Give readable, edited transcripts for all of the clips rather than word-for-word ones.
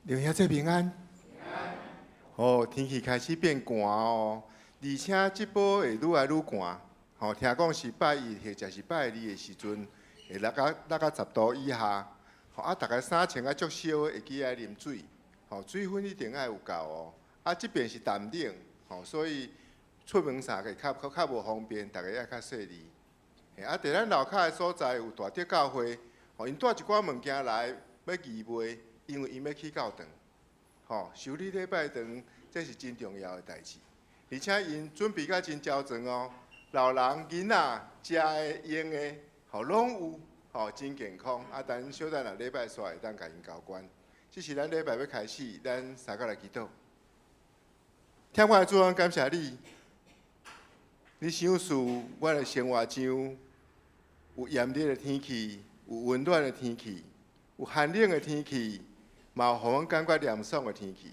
刘兄弟平安。哦，天气开始变寒哦，而且这波会愈来愈寒。吼，听讲是拜一或者是拜二的时阵，会落到10度以下。吼，大家衫穿啊足少，会记来啉水。吼，水分一定要有够哦。这边是淡冷，吼，所以出门衫个较无方便，大家要较细腻。伫咱楼骹的所在有大德教会，吼，因带一寡物件来要义卖。因为因要去教堂，吼，修理礼拜堂，这是真重要的代志。而且因准备甲真周全哦，老人、囡仔、食的、用的，吼，拢有，吼，真健康。等小等下礼拜煞会当甲因交关。这是咱礼拜要开始，咱三个来祈祷。天父的主，感谢你，你赏赐我的生活上有炎热的天气，有温暖的天气，有寒冷的天气。嘛有互阮感觉凉爽的天气，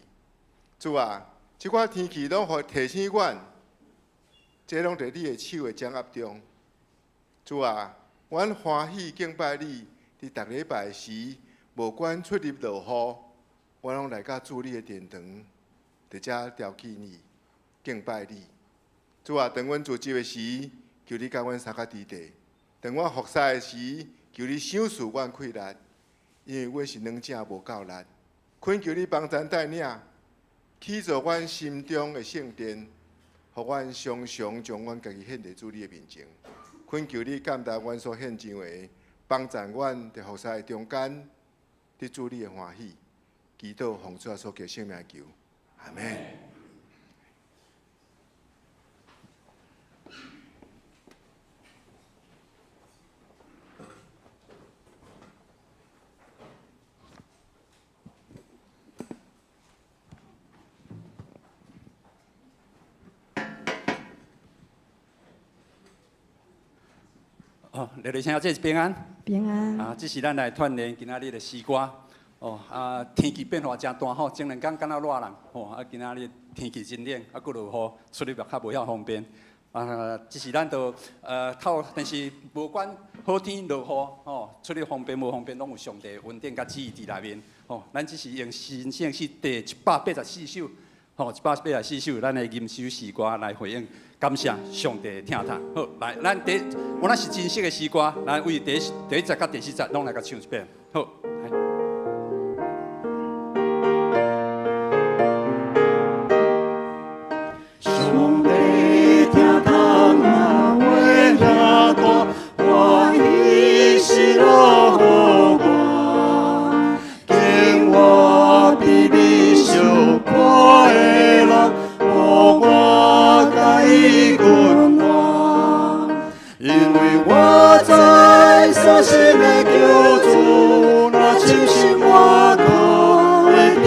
主啊，即款天气拢互提醒阮，这拢伫你的手的掌握中。主啊，阮欢喜敬拜你，伫逐礼拜时，无管出入落雨，我拢来到主你的殿堂，伫遮调起你，敬拜你。主啊，当阮自责的时，求你甲阮三脚伫地；当阮服侍的时，求你赏赐阮气力。因为阮是软正无够力，恳求你帮咱带领，起造阮心中的圣殿，互阮常常将阮家己献伫主你的面前。恳求你感动阮所献上的，帮助阮伫服侍的中间，伫主你的欢喜。祈祷奉主所求圣名求，阿门。哦，热烈声，这是平安。平安。这是咱来锻炼今仔日的诗歌。天气变化真大吼，前2天敢若热人吼，今仔日天气真冷，佫落雨，出入也较无遐方便。这是咱就透，但是无管好天落雨吼，出入方便无方便，拢有上帝的恩典甲旨意伫内面。吼，咱只是用神圣诗第184首，吼，184首咱的吟诗诗歌来回应。感谢上帝听他。好，来，咱我那是真实的诗歌，咱为第1节甲第4节拢来甲唱一遍。好，来。上帝听他那话呀大，我喜是落予我，敬我比你小可的人，互我甲伊滚我，因为我知所信的救主，那就是我靠的地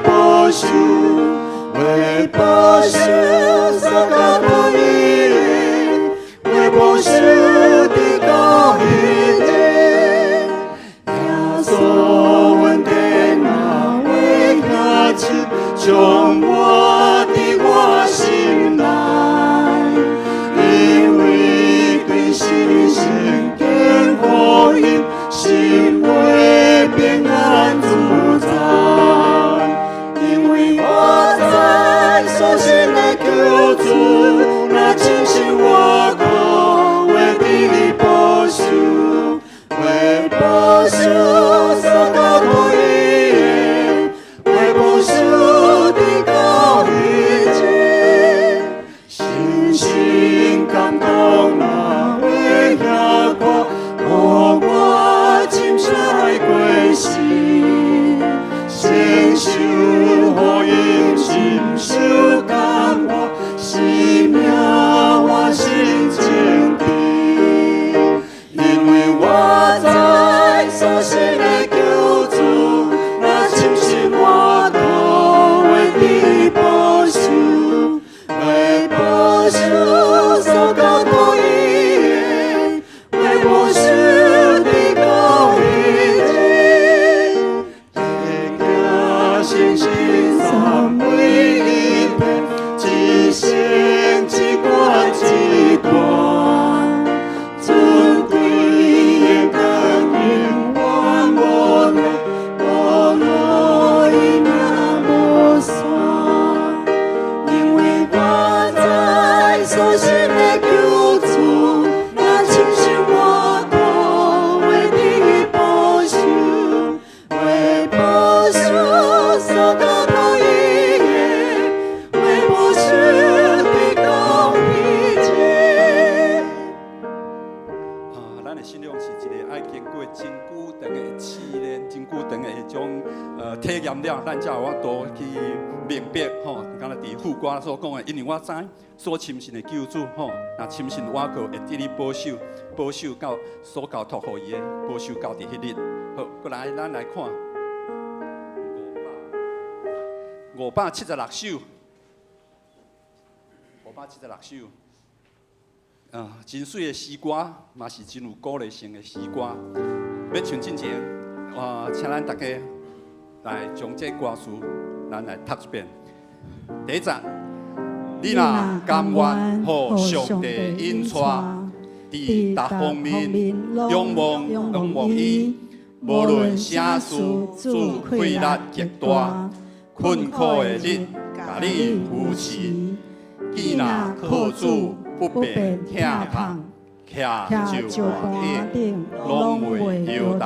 保守，为保守。为保守的高一日，耶稣恩典那为他亲，将我的我心来，因为对信心跟福音，心会平安自在，因为我在所信的救主。那真是我靠的经过真久长的试炼、真久长的迄种体验了，咱才有法度去明白吼。敢若伫副歌所讲的，因为我知所亲信的救主吼，那亲信我个会伫你保守，保守到所交托互伊的，保守到伫迄日。好，过来咱来看576首。576首，真水的诗歌，嘛是真有鼓励性的诗歌。要唱之前，请咱大家来将这歌词咱来读一遍。第一节，你若甘愿互上帝引带，伫各方面仰望伊，无论啥事主快乐极大，困苦的日，甲你扶持。既若靠主不便疼痛，徛就盘顶，拢袂摇动。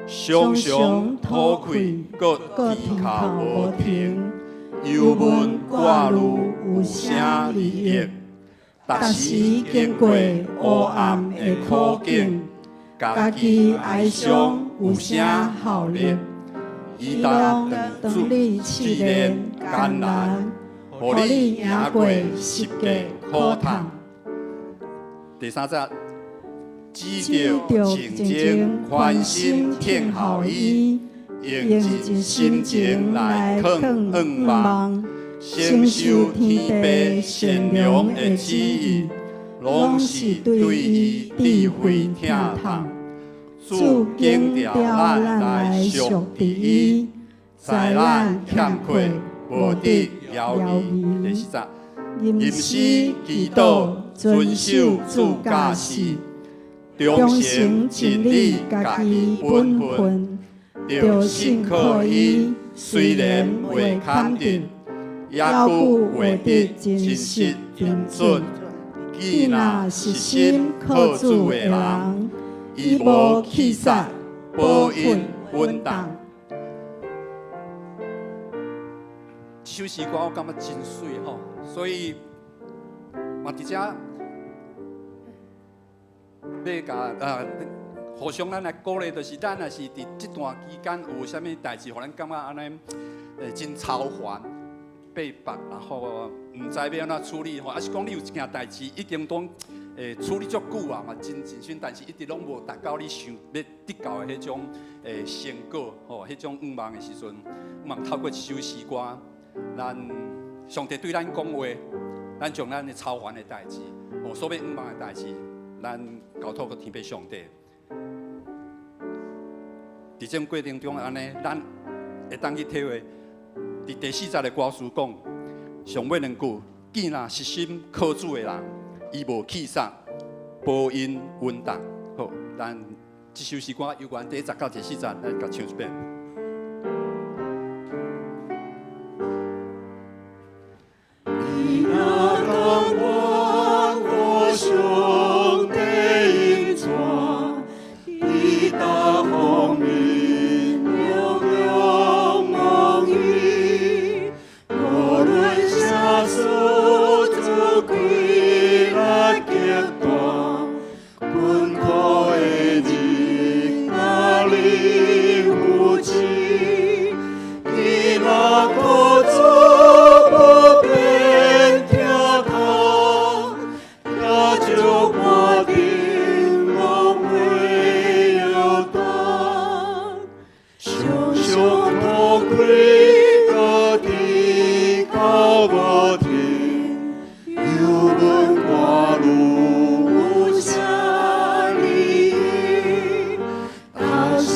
常常吐气，搁啼哭无停，忧闷挂虑有啥利益？逐时经过黑暗的苦境，家己哀伤有啥效力？伊当你试炼艰难。互你赢过10个苦痛。第三节，只着静静宽心听候伊，用尽心情来肯仰望，承受天父善良的旨意，拢是对伊智慧听痛。主警调咱来属伫伊，在咱欠缺无得。了义第四节，吟诗祈祷，遵守主教示，忠诚真理，家己本分，着信靠伊，虽然未肯定，也顾会得真实平准。既若是心靠主的人，伊无气煞，保应稳当。这首诗歌我感觉真水吼，所以嘛伫遮要甲互相咱来鼓励，就是咱若是伫这段期间有啥物代志，互咱感觉安尼真操烦、被绑，然后唔知要安怎处理吼，还是讲你有一件代志已经当处理足久啊，嘛真顺，但是一直拢无达到你想要得到的迄种成果吼，迄种愿望的时阵，望透过一首诗歌。咱上帝对咱讲话，咱将咱的操烦的代志，所要愿望的代志，咱交托给天父上帝。伫这过程中，安尼咱会当去体会。伫第4节的歌词讲，上尾两句：既若实心靠主的人，伊无气煞，保因稳当。好，咱这首诗歌有关第1节到第4节，咱甲唱一遍。上帝引带，伊大方面仰望伊，无论啥事主快乐极大，困苦的日甲你扶持，伊若靠主不变疼痛。就我定拢袂摇动，常常吐气，家己哭无停，忧闷挂虑有啥利益？若是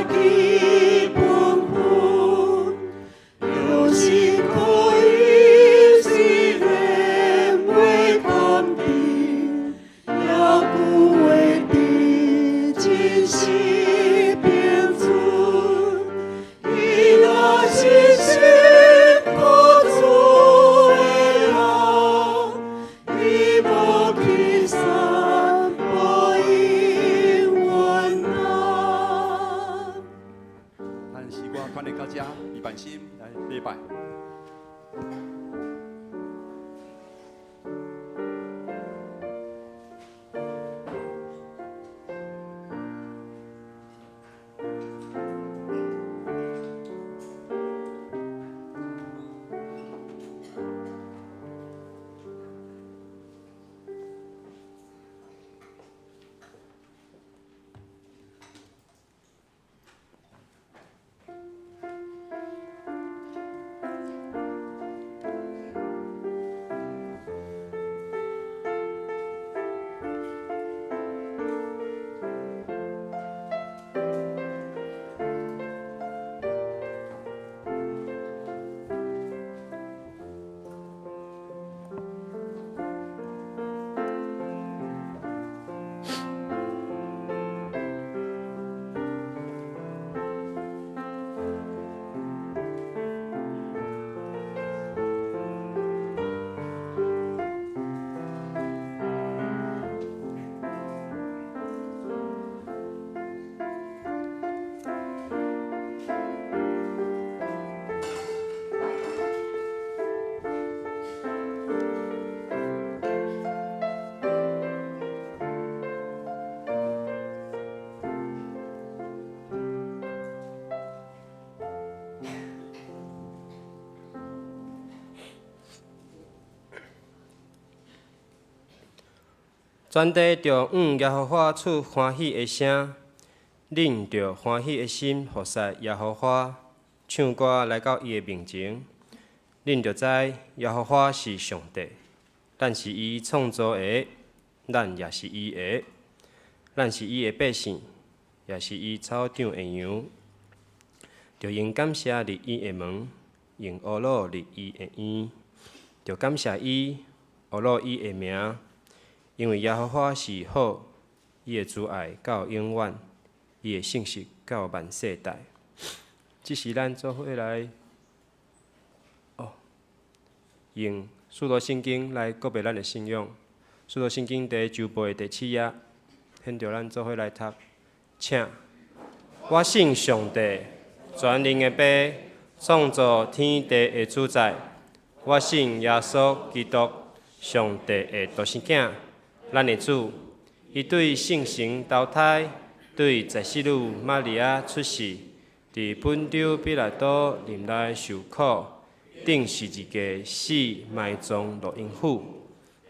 的光复，有心可以虽然未看的，也不为的惊喜变主，伊那是心可做的人，伊无去散播因缘啊。咱诗歌传的到这，预备心来礼拜。全地着耶和华出欢喜的声，恁着欢喜的心服侍耶和华，唱歌来到伊的面前。恁着知耶和华是上帝，咱是伊创造的，咱也是伊的，咱是伊的百姓，也是伊草场的羊。着用感谢立伊的门，用乌鲁立伊的院，着感谢伊，乌鲁伊的名。因为耶和华是好，伊的慈爱到永远，伊的信实到万世代。这是咱做伙来用许多圣经来告别咱的信仰。许多圣经第周报的第7页，现着咱做伙来读。请，我信上帝，全能的爸，创造天地的主宰。我信耶稣基督，上帝的独生囝。咱的主，伊对圣神投胎，对在世女玛利亚出世，伫本丢比拉多林内受苦，顶十字架死埋葬落阴府。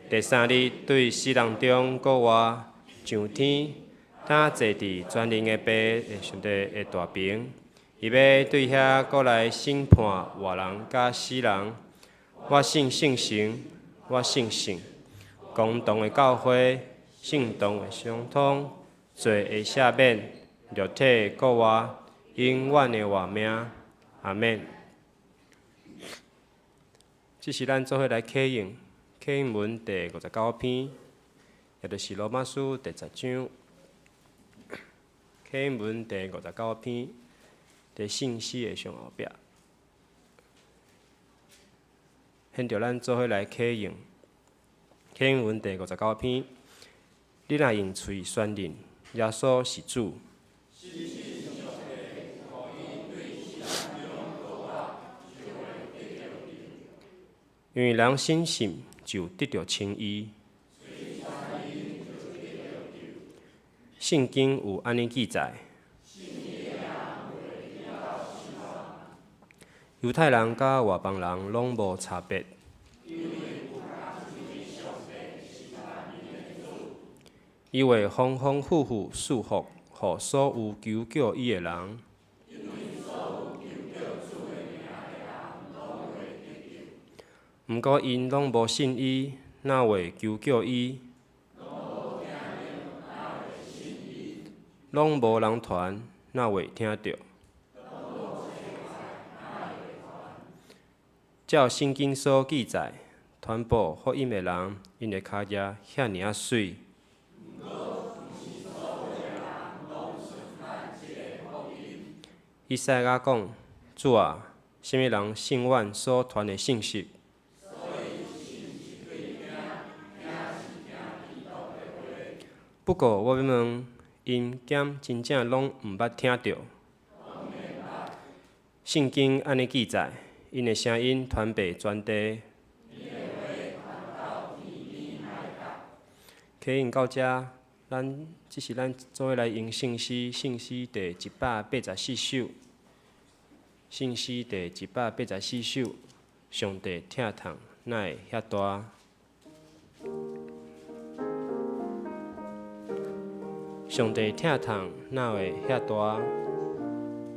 第3日对死人中国活上天，他坐伫全能的爸的上帝的大屏，伊要对遐过来审判活人甲死人。我信圣神，我信神。共同的教会，圣堂的相通，罪的赦免，肉体国活，永远的活命。阿免。这是咱做伙来启应，启应文第59篇，也就是罗马书第10章。启应文第59篇，伫信息的上后壁。现着咱做伙来启应。启应文第59篇，你若用喙宣认耶稣是主，因为人信心就得到称义。圣经有安尼记载：犹太人甲外邦人拢无差别。伊会丰丰富富赐福，予所有求叫伊的人。毋过因拢无信伊，哪会求叫伊？拢无人传，哪会听到？照圣经所记载，传播福音的人，因的脚业遐尔啊水。以赛亚讲：主啊，什么人信阮所传的信息？不过我要问，因减真正拢毋捌听到。圣经安尼记载，因的声音传遍全地。起因到遮，这是咱做伙来用圣诗第184首。圣诗第184首，上帝疼痛哪会遐大？上帝疼痛哪会遐大？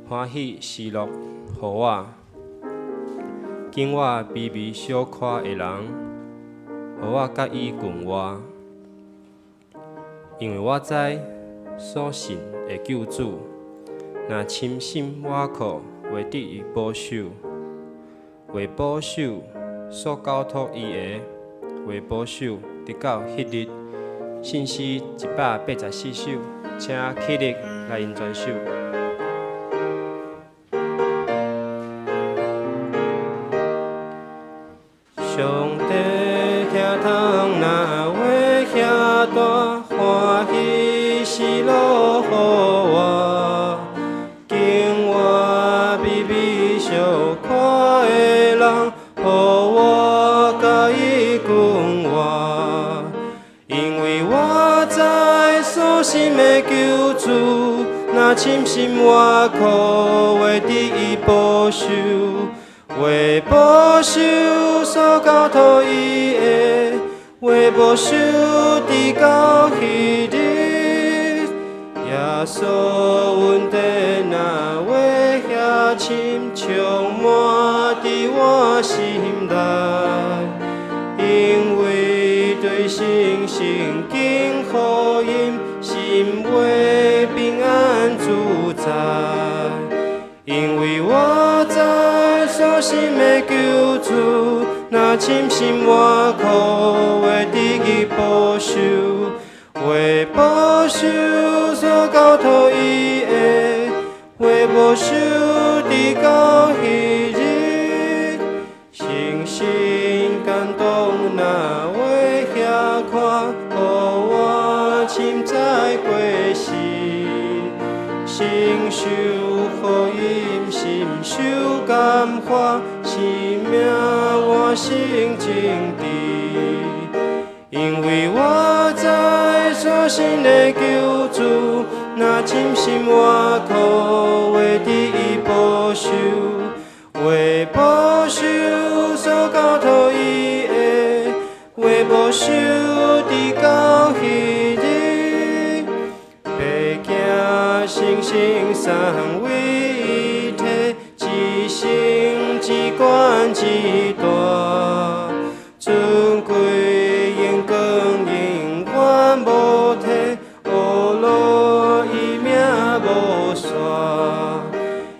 欢喜喜乐，予我，敬我微微小可的人，予我甲伊共活。因为我知所信的救主，若深深倚靠，会得伊保守，为保守所交托伊的，为保守直到迄日。信诗184首，请起立来吟全首。上帝疼痛哪会遐大，欢喜喜乐予我，敬我微微小可的人，予我甲伊共活。因为我知所信的救主，若深深倚靠，会得伊保守。为保守所交托伊的，为保守直到迄日。耶稣恩典若会遐深，充满伫我心内，因为对圣经福音，心为平安自在。因为我知所信的救主，若深深倚靠，会得伊保守，为保守所交托伊的，为保守直到迄日。信心感动若会遐看，予我深知过时，承受福音，心受感化，生命换成真谛。因为我知所信的救主，若深深倚靠，会得伊保守，为保守所交托伊的，为保守直到迄日。白行生生三位一体，一生一冠一大，尊贵荣光永远无替，乌路伊名无煞。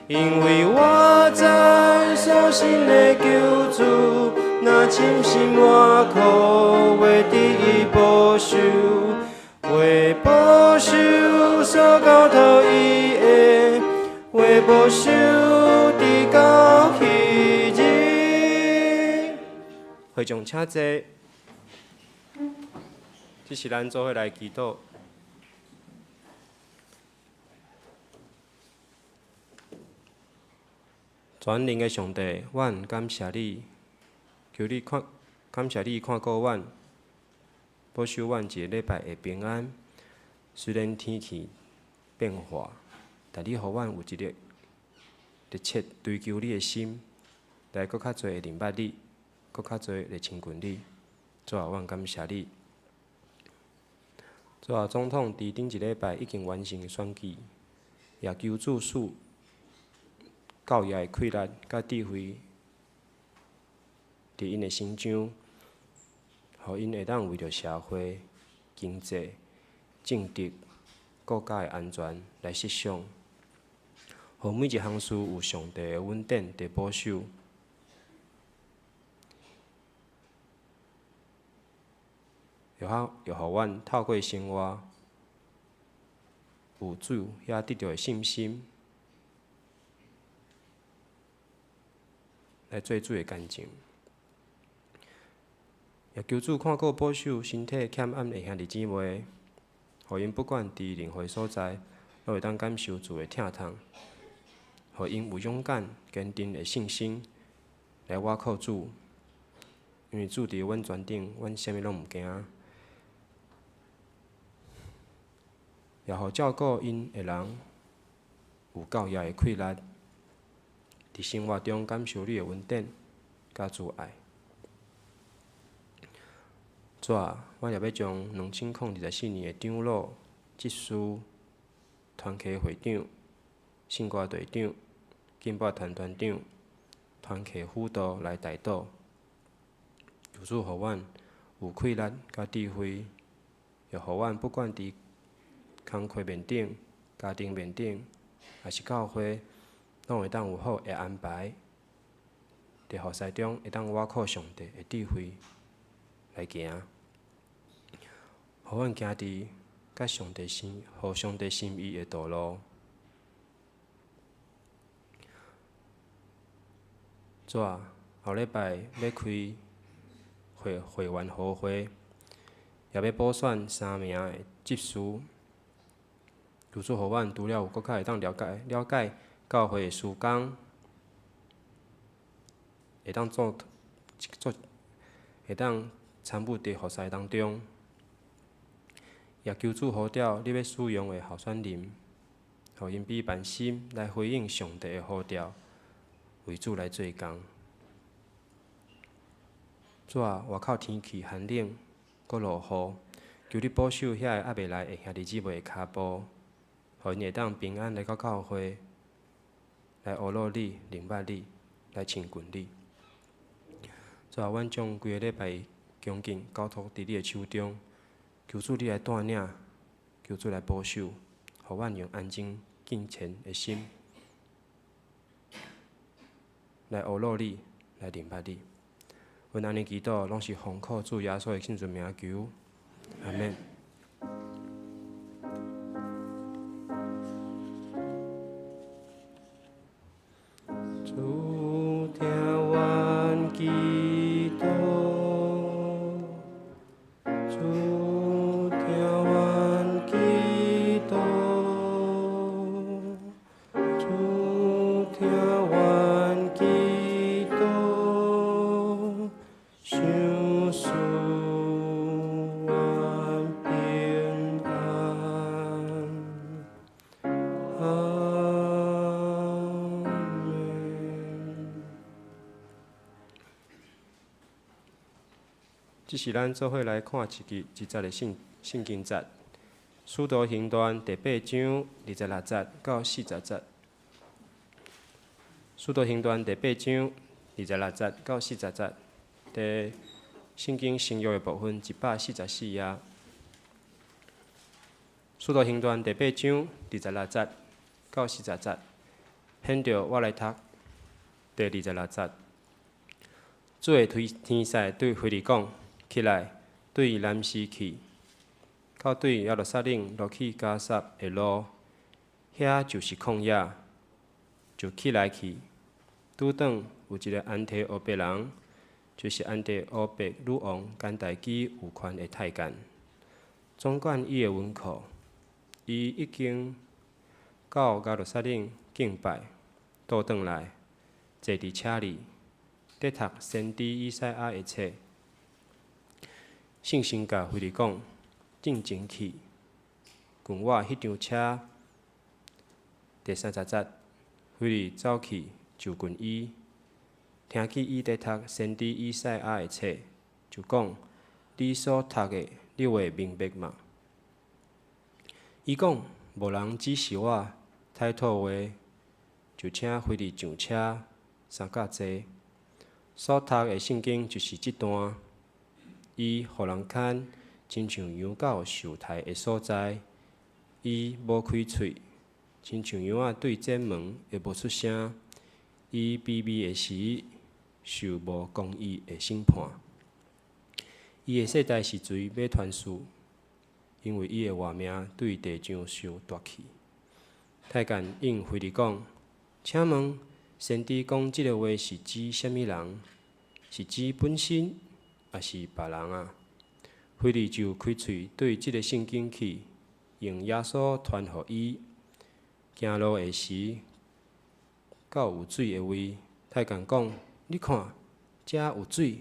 因为我知所信的救主，若深深倚靠，会得伊保守，为保守所交托伊的，为保守直到迄日。会众请坐，这是咱做伙来祈祷。全能的上帝，阮感谢你，求你感谢你看顾阮，保守阮一个礼拜的平安。虽然天气变化，但你予阮有一个热切追求你的心，来搁较侪认捌你，搁较侪来亲近你。主啊，阮感谢你。主啊，总统伫顶一礼拜已经完成选举，也求主使教育的气力甲智慧伫因的心上，互因会当为着社会、经济、政治、国家的安全来设想。互每一项事有上帝的稳定伫保守。又互阮透过生活有主也得到的信心，来做主的干净。也求主看顾保守身体欠安的兄弟姊妹，互因不管伫任何所在，都会当感受主的疼痛，互因有勇敢、坚定的信心来倚靠主，因为主伫阮全顶，阮啥物拢毋惊。也互照顾因的人有教业的气力，伫生活中感受你的稳定甲自爱。主啊，我也要将2024年的长老、执事、团契会长、圣歌队长、敬拜团团长、团契辅导来代祷，求主互阮有气力甲智慧，也互阮不管伫工课面顶、家庭面顶，还是教会，拢会当有好的安排。伫后世中会当倚靠上帝的智慧来行，互阮行伫甲上帝互上帝心意的道路。主啊，后礼拜要开会员好会，也要补选3名的执事。求主互阮除了有搁较会当了解教会的事工，会当会当参与伫服侍当中，也求主呼召你要使用的候选人，互因比万心来回应上帝的呼召，为主来做工。主啊，外口天气寒冷，搁落雨，求你保守遐个还袂来的兄弟姊妹的骹步。互因会当平安来到教会，来学乐你、明白你、来亲近你。主啊，阮将规个礼拜恭敬交托伫你的手中，求主你来带领，求主来保守，互阮用安静敬虔的心来学乐你、来明白你。阮安尼祈祷，拢是奉靠主耶稣的圣尊名求，阿免。主听阮祈祷，主听阮祈祷，主听阮祈祷，想使阮平安。这是咱做伙来看一节的圣经节，《使徒行传》第8章26节到40节，《使徒行传》第8章26节到40节，第圣经新约的部分144页，《使徒行传》第8章26节到40节，现着我来读第26节。主的天使对腓利讲。起来，对南西去，到对耶路撒冷落去加萨的路，遐就是旷野，就起来去。拄转有一个安提阿伯人，就是安提阿伯女王甘代基有权的太监，总管伊的文库，伊已经到耶路撒冷敬拜，倒转来，坐伫车里，伫读先知以赛亚的册。圣神甲腓利讲，进前去，共我迄张车。第30节，腓利走去就近伊，听见伊在读先知以赛亚的册，就讲：你所读的，你会明白吗？伊讲：无人指示我太妥话，就请腓利上车，三甲坐。所读的圣经就是这段。伊互人牵，亲像羊羔受害的所在。伊无开喙，亲像羊仔对剪门会无出声，伊卑微的时受无公义的审判。伊的世代是随马传书，因为伊的活命对地上受夺去。太监应腓力讲：请问先知讲即个话是指啥物人？是指本身，还是别人啊？腓力就开喙对即个圣经去，用耶稣传互伊。行路的时，到有水的位，太监讲：你看，遮有水，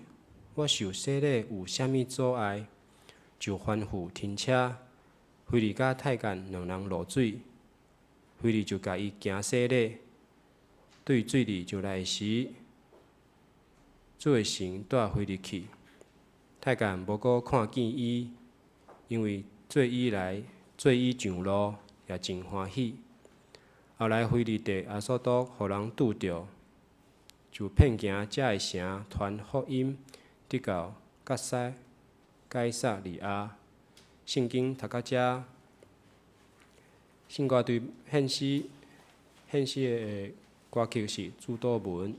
我受洗礼有啥物阻碍？就吩咐停车。腓力甲太监两人落水，腓力就甲伊行洗礼。对水里就来时，做的神带腓力去。太监无搁看见伊，因为做伊上路也真欢喜。后来腓力伫阿索多，互人拄着，就骗行遮个城，传福音，直到该撒利亚。圣经读到遮，圣歌对献诗的歌曲是主祷文。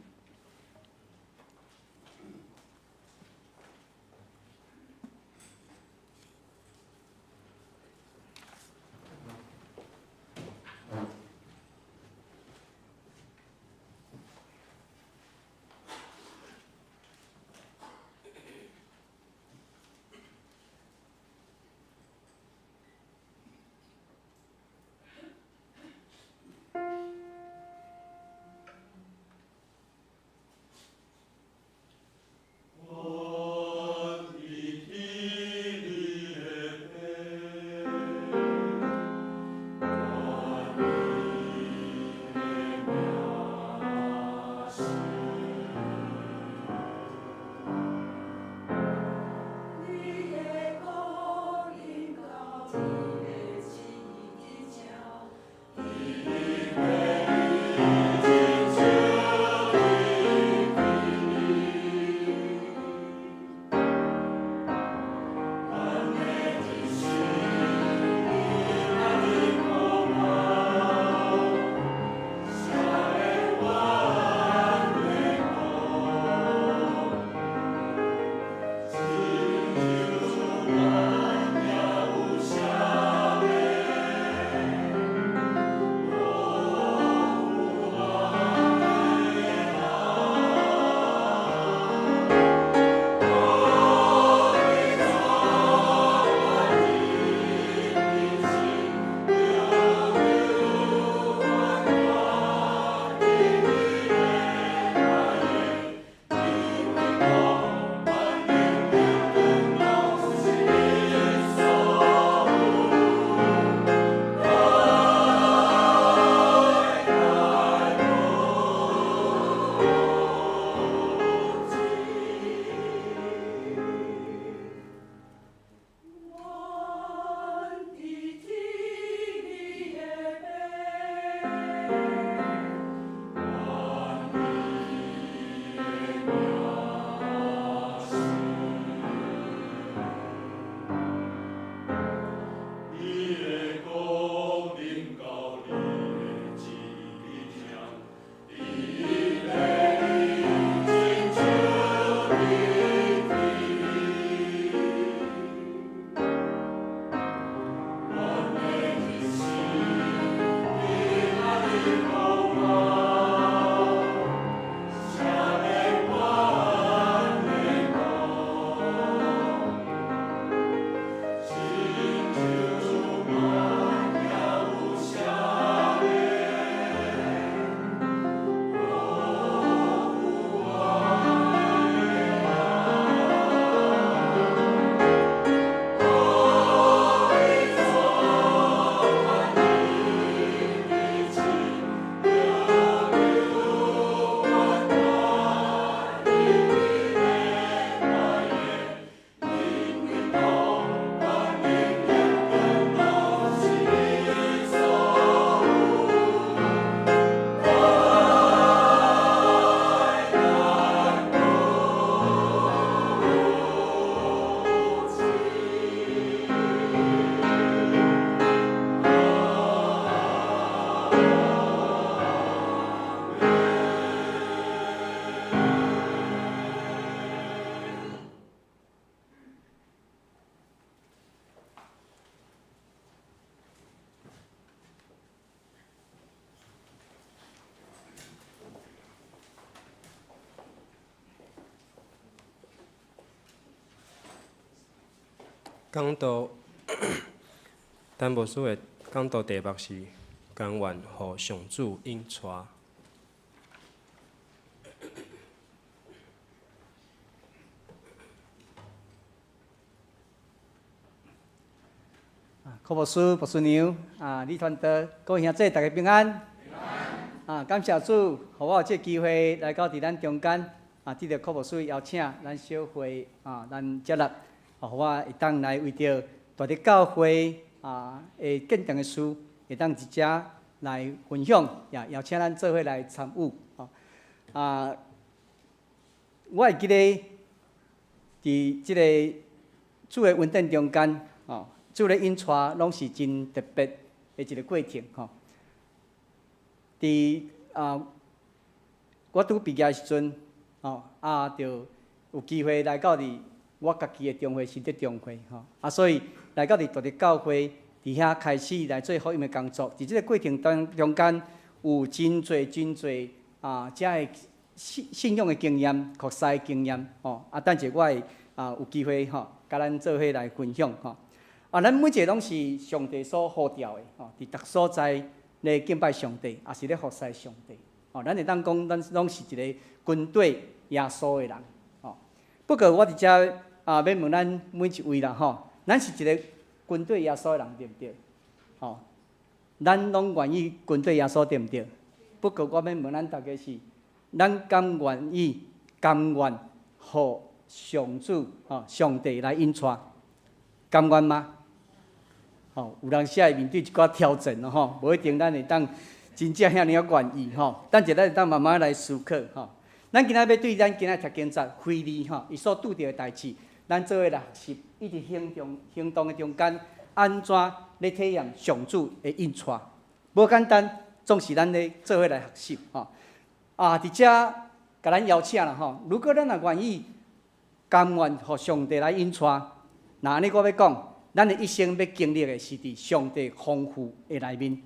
讲道，陈牧师的讲道题目是“甘愿互上主引带”。柯牧师、牧师娘李传德，各位兄弟，大家平安。感谢主，互我有这机会来到伫咱中间，得到柯牧师邀请，咱小会咱接纳，互我会当来为着大地教会会见证的事，会当直接来分享，也邀请咱做伙来参与。我会记得伫即个主的恩典中间，主咧引带拢是真特别的一个过程吼。伫我拄毕业的时阵，就有机会来到伫我家己的中会，新德中会吼，所以来到伫大地教会，伫遐开始来做福音的工作。伫即个过程中间，有真侪遮的信仰的经验、扩赛的经验等者我会有机会甲咱做伙来分享咱每一个拢是上帝所呼召的伫逐所在咧敬拜上帝，也是咧服侍上帝咱会当讲，咱拢是一个军队耶稣的人不过我伫遮要问咱每一位啦咱是一个军队耶稣的人，对不对？咱拢愿意军队耶稣，对不对？不过我要问咱大家是，咱甘愿互上主上帝来引带，甘愿吗？有人写会面对一寡挑战咯无一定咱会当真正遐尔啊愿意等者咱会当慢慢来思考咱今仔要对咱今仔读经节回忆伊所拄着的代志，咱做伙来学习，一直行动的中间，安怎咧体验上主的引带？无简单，总是咱咧做伙来学习伫遮甲咱邀请啦如果咱也愿意甘愿互上帝来引带，那安尼我要讲。咱的一生要经历的是伫上帝丰富的内面，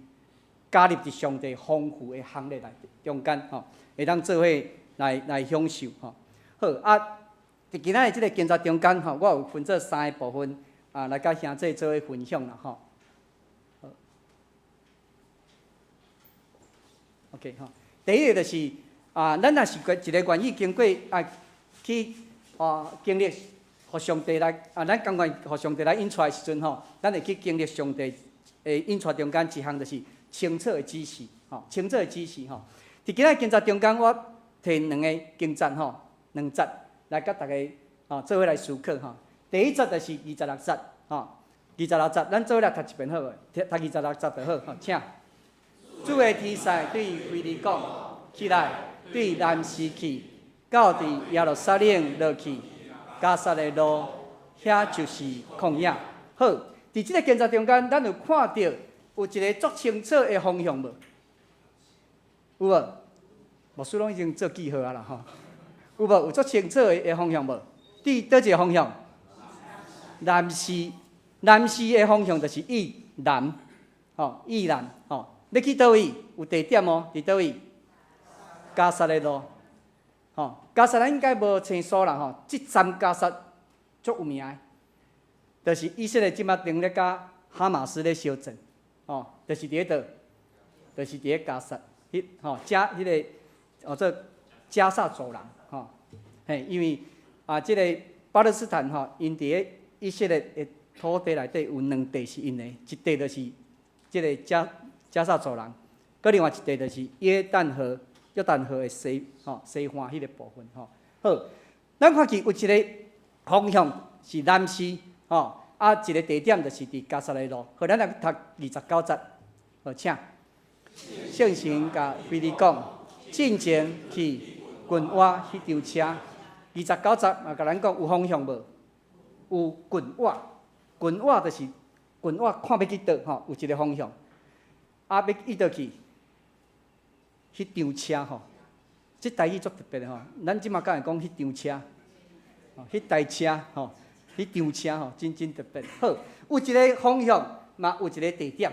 加入伫上帝丰富的行列中间会当做伙来享受好伫今仔日即个经节中间我有分做3个部分来甲兄弟做伙分享啦OK 第一个就是咱若是一个愿意经过去经历。互上帝来咱甘愿互上帝来引带的时阵咱会去经历上帝的引带中间一项，就是清楚的指示清楚的指示伫今仔经节中间，我摕2个经节2节来甲大家做伙来思考第一节就是26节26节，咱做伙来读一遍好无？读26节就好请。主的天使对腓利讲，起来，对南西去，到伫耶路撒冷落去。加萨的路，遐就是旷野。好，伫即个经节中间，咱有看到有一个足清楚的方向无？有无？牧师拢已经做记号啊啦有无？有足清楚的方向无？伫倒一个方向？南西的方向就是以南，以南要去倒位？有地点伫倒位？加萨的路。加萨咱应该无清楚啦即站加萨足有名的，就是以色列即马正咧甲哈马斯咧相争就是伫咧倒，就是伫咧加萨迄个做加萨走廊因为即个巴勒斯坦因伫咧以色列的土地内底有2地是因的，一地就是即个加萨走廊，佮另外一地就是约旦河的西方迄个部分好，咱看见有一个方向是南西一个地点就是伫加萨的路。好，咱来读29节，好，请。圣神甲腓利讲，进前去郡外迄张车。29节也甲咱讲有方向无？有郡外就是郡外看要去倒有一个方向，要去倒去。迄张车即台语足特别的咱即马敢会讲迄张车，迄台车迄张车真特别。好，有一个方向，嘛有一个地点。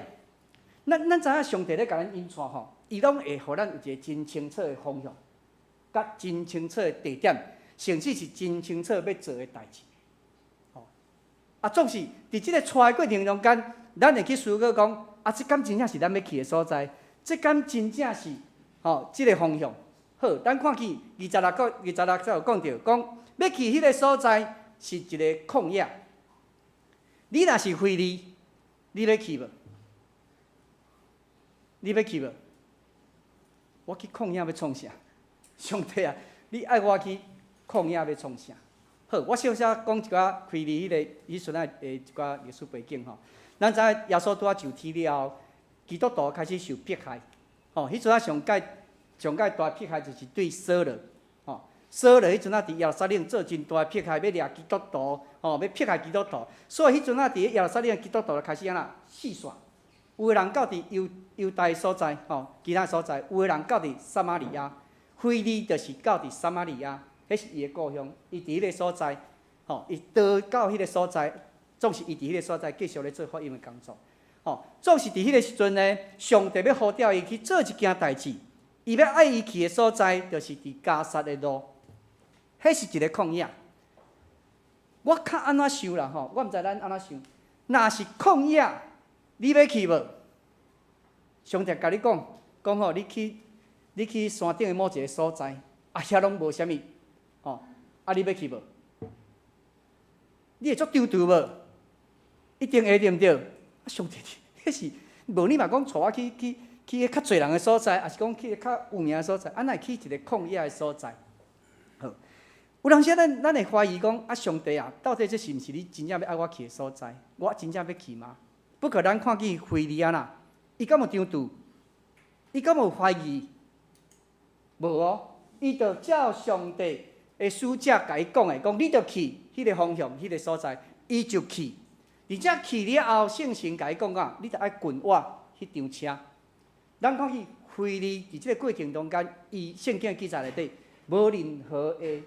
咱知影上帝咧甲咱引带伊拢会互咱有一个真清楚的方向，甲真清楚的地点，甚至是真清楚要做的代志。总是伫即个带过程中间，咱会去思考讲，即敢真正是咱要去的所在，即敢真正是即个方向。好，咱看去26节有讲到，讲要去迄个所在是一个旷野。你若是非礼，你要去无？你要去无？我去旷野要创啥？上帝啊，你爱我去旷野要创啥？好，我小小讲一寡非礼迄阵仔的一寡历史背景吼。咱知影耶稣拄啊受天了后，基督徒开始受迫害。迄阵仔上界大迫害就是对扫罗。扫罗迄阵仔伫耶路撒冷做真大迫害，要掠基督徒，要迫害基督徒。所以迄阵仔伫耶路撒冷基督徒就开始安那四散。有的人到伫犹太所在，其他所在；有的人到伫撒玛利亚，非利就是到伫撒玛利亚，迄是伊的故乡。伊伫迄个所在，伊倒到迄个所在，总是伊伫迄个所在继续咧做福音的工作。总是伫迄个时阵呢，上帝要呼召伊去做一件代志，伊要爱伊去的所在，就是伫加萨的路。迄是一个旷野。我较安怎想啦我毋知咱安怎想。若是旷野，你要去无？上帝甲你讲你去山顶的某一个所在，遐拢无啥物，你要去无？你会足丢丢无？一定会对毋对？上帝，迄是无你嘛讲带我去迄较侪人的所在，还是讲去较有名的所在？哪会去一个旷野的所在？好。有当时咱会怀疑讲上帝啊，到底这是毋是你真正要爱我去的所在？我真正要去吗？不过咱看见腓利安啦，伊敢有张拄？伊敢有怀疑？无伊就照上帝的使者甲伊讲的，讲你着去迄个方向、迄个所在，伊就去。而且去了后，圣神甲伊讲你着爱滚我迄张车。咱看见腓利伫即个过程中间，伊圣经记载内底无任何的。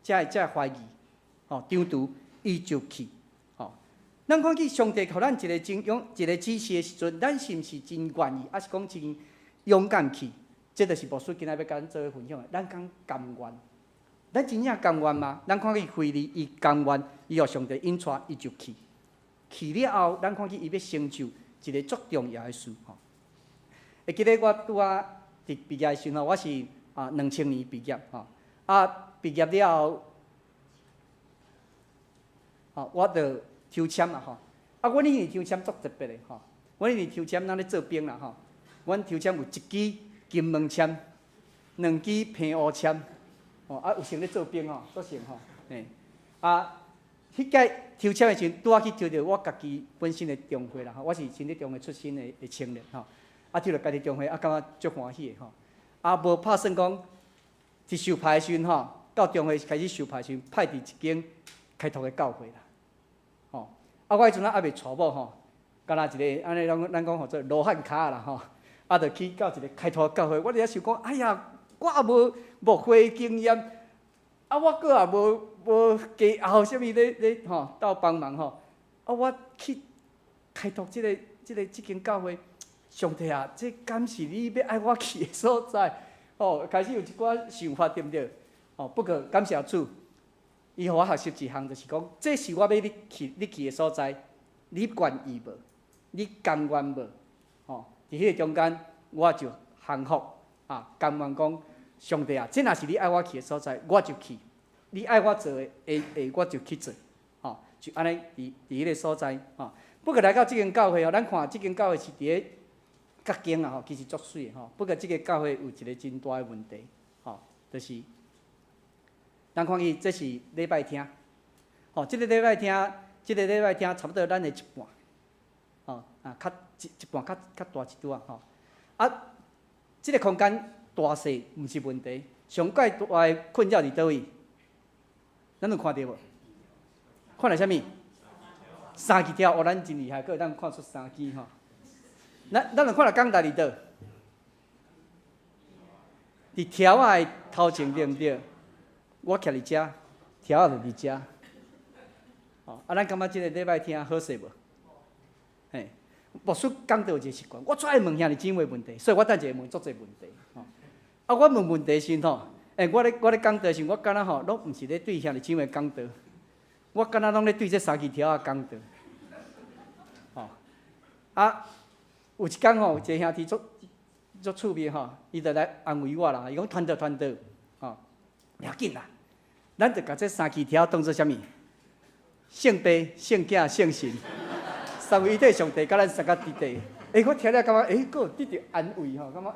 才怀疑，张拄伊就去，咱看见上帝给咱一个指示的时阵，咱是毋是真愿意，还是讲真勇敢去？这就是牧师今仔要甲咱做分享的。咱讲甘愿，咱真正甘愿吗？咱看见腓利伊甘愿，伊互上帝引带，伊就去。去了后，咱看见伊要成就一个足重要的事。会记得我拄啊伫毕业的时候，我是2000年毕业毕业了后，我就抽签啦阮迄年抽签足特别的阮迄年抽签咱咧做兵啦阮抽签有1支金门签，2支平湖签，有先咧做兵做先迄届抽签的时阵，拄啊去抽到我家己本身的中会啦我是新竹中会出身的青年抽到家己中会感觉足欢喜的无拍算讲一受派的时阵到中会开始受派时阵，派伫一间开拓的教会啦。我迄阵还袂娶某敢若一个安尼咱讲做罗汉脚啦就去到一个开拓教会。我伫遐想讲，哎呀，我也无牧会经验，我搁也无家后啥物咧斗帮忙我去开拓这间教会，上帝啊，这敢是你要爱我去的所在？开始有一寡想法，对毋对？不过感谢主，伊互我学习一项，就是讲，这是我要你去的所在，你愿意无？你甘愿无？伫迄个中间，我就幸福甘愿讲，上帝啊，这若是你爱我去的所在，我就去；你爱我做的，我就去做。就安尼伫迄个所在不过来到这间教会咱看这间教会是伫咧角境其实足水的不过这个教会有一个真大的问题就是咱看见这是礼拜厅这个礼拜厅差不多咱的一半一半较大一拄这个空间大小毋是问题，上界大的困扰伫倒位？咱有看到无？看到啥物？3支条，咱真厉害，佫咱看出3支咱就看到讲台伫倒？伫条仔的头前对毋对？我徛伫遮，条仔就伫遮。咱感觉即个礼拜厅好势无？嘿，牧师讲到有一个习惯，我最爱问兄弟姊妹问题，所以我等下问足侪问题。我问问题时我咧讲道时，我敢若拢毋是咧对兄弟姊妹讲道，我敢若拢咧对这三支条啊讲道。吼，啊，有一天吼，有一个兄弟足趣味吼，伊就来安慰我啦，伊讲团队，吼，不要紧啦，咱就把这三支条当做啥物？圣父、圣子、圣神，三位一体上帝，甲咱三个伫地。我听了感觉，佫有得到安慰吼，感觉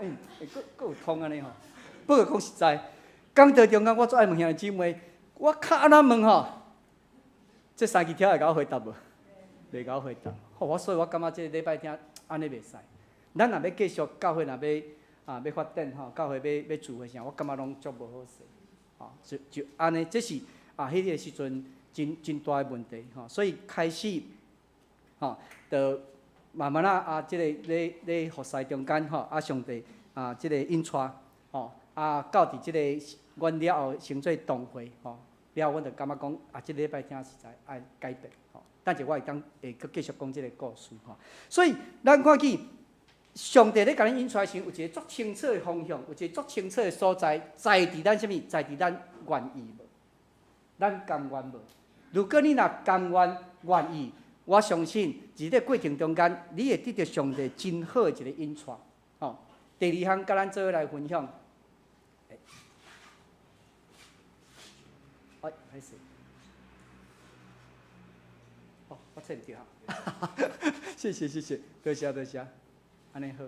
佫有通安尼吼。不过讲实在，讲道中间我最爱问兄弟姊妹，我较安怎问吼？这三支条会甲我回答无？袂甲我回答。所以我感觉这礼拜听安尼袂使。咱若要继续教会，若要发展吼，教会要聚会啥，我感觉拢足无好势。吼，就安尼，这是迄个时阵真大的问题吼。所以开始吼，就慢慢即个咧服侍中间吼，上帝即个引带吼，到伫即个阮了后成做同会吼，了后阮就感觉讲即个礼拜听实在爱改变吼。等者我会佫继续讲即个故事吼。所以咱看见上帝咧甲咱引出来时，有一个足清楚的方向，有一个足清楚的所在，在伫咱啥物？在伫咱愿意无？咱甘愿无？如果你若甘愿意，我相信伫这过程中间，你会得到上帝真好的一个引出。吼，第二项，甲咱做伙来分享。歹势。我找唔到，谢谢，多谢，安尼好，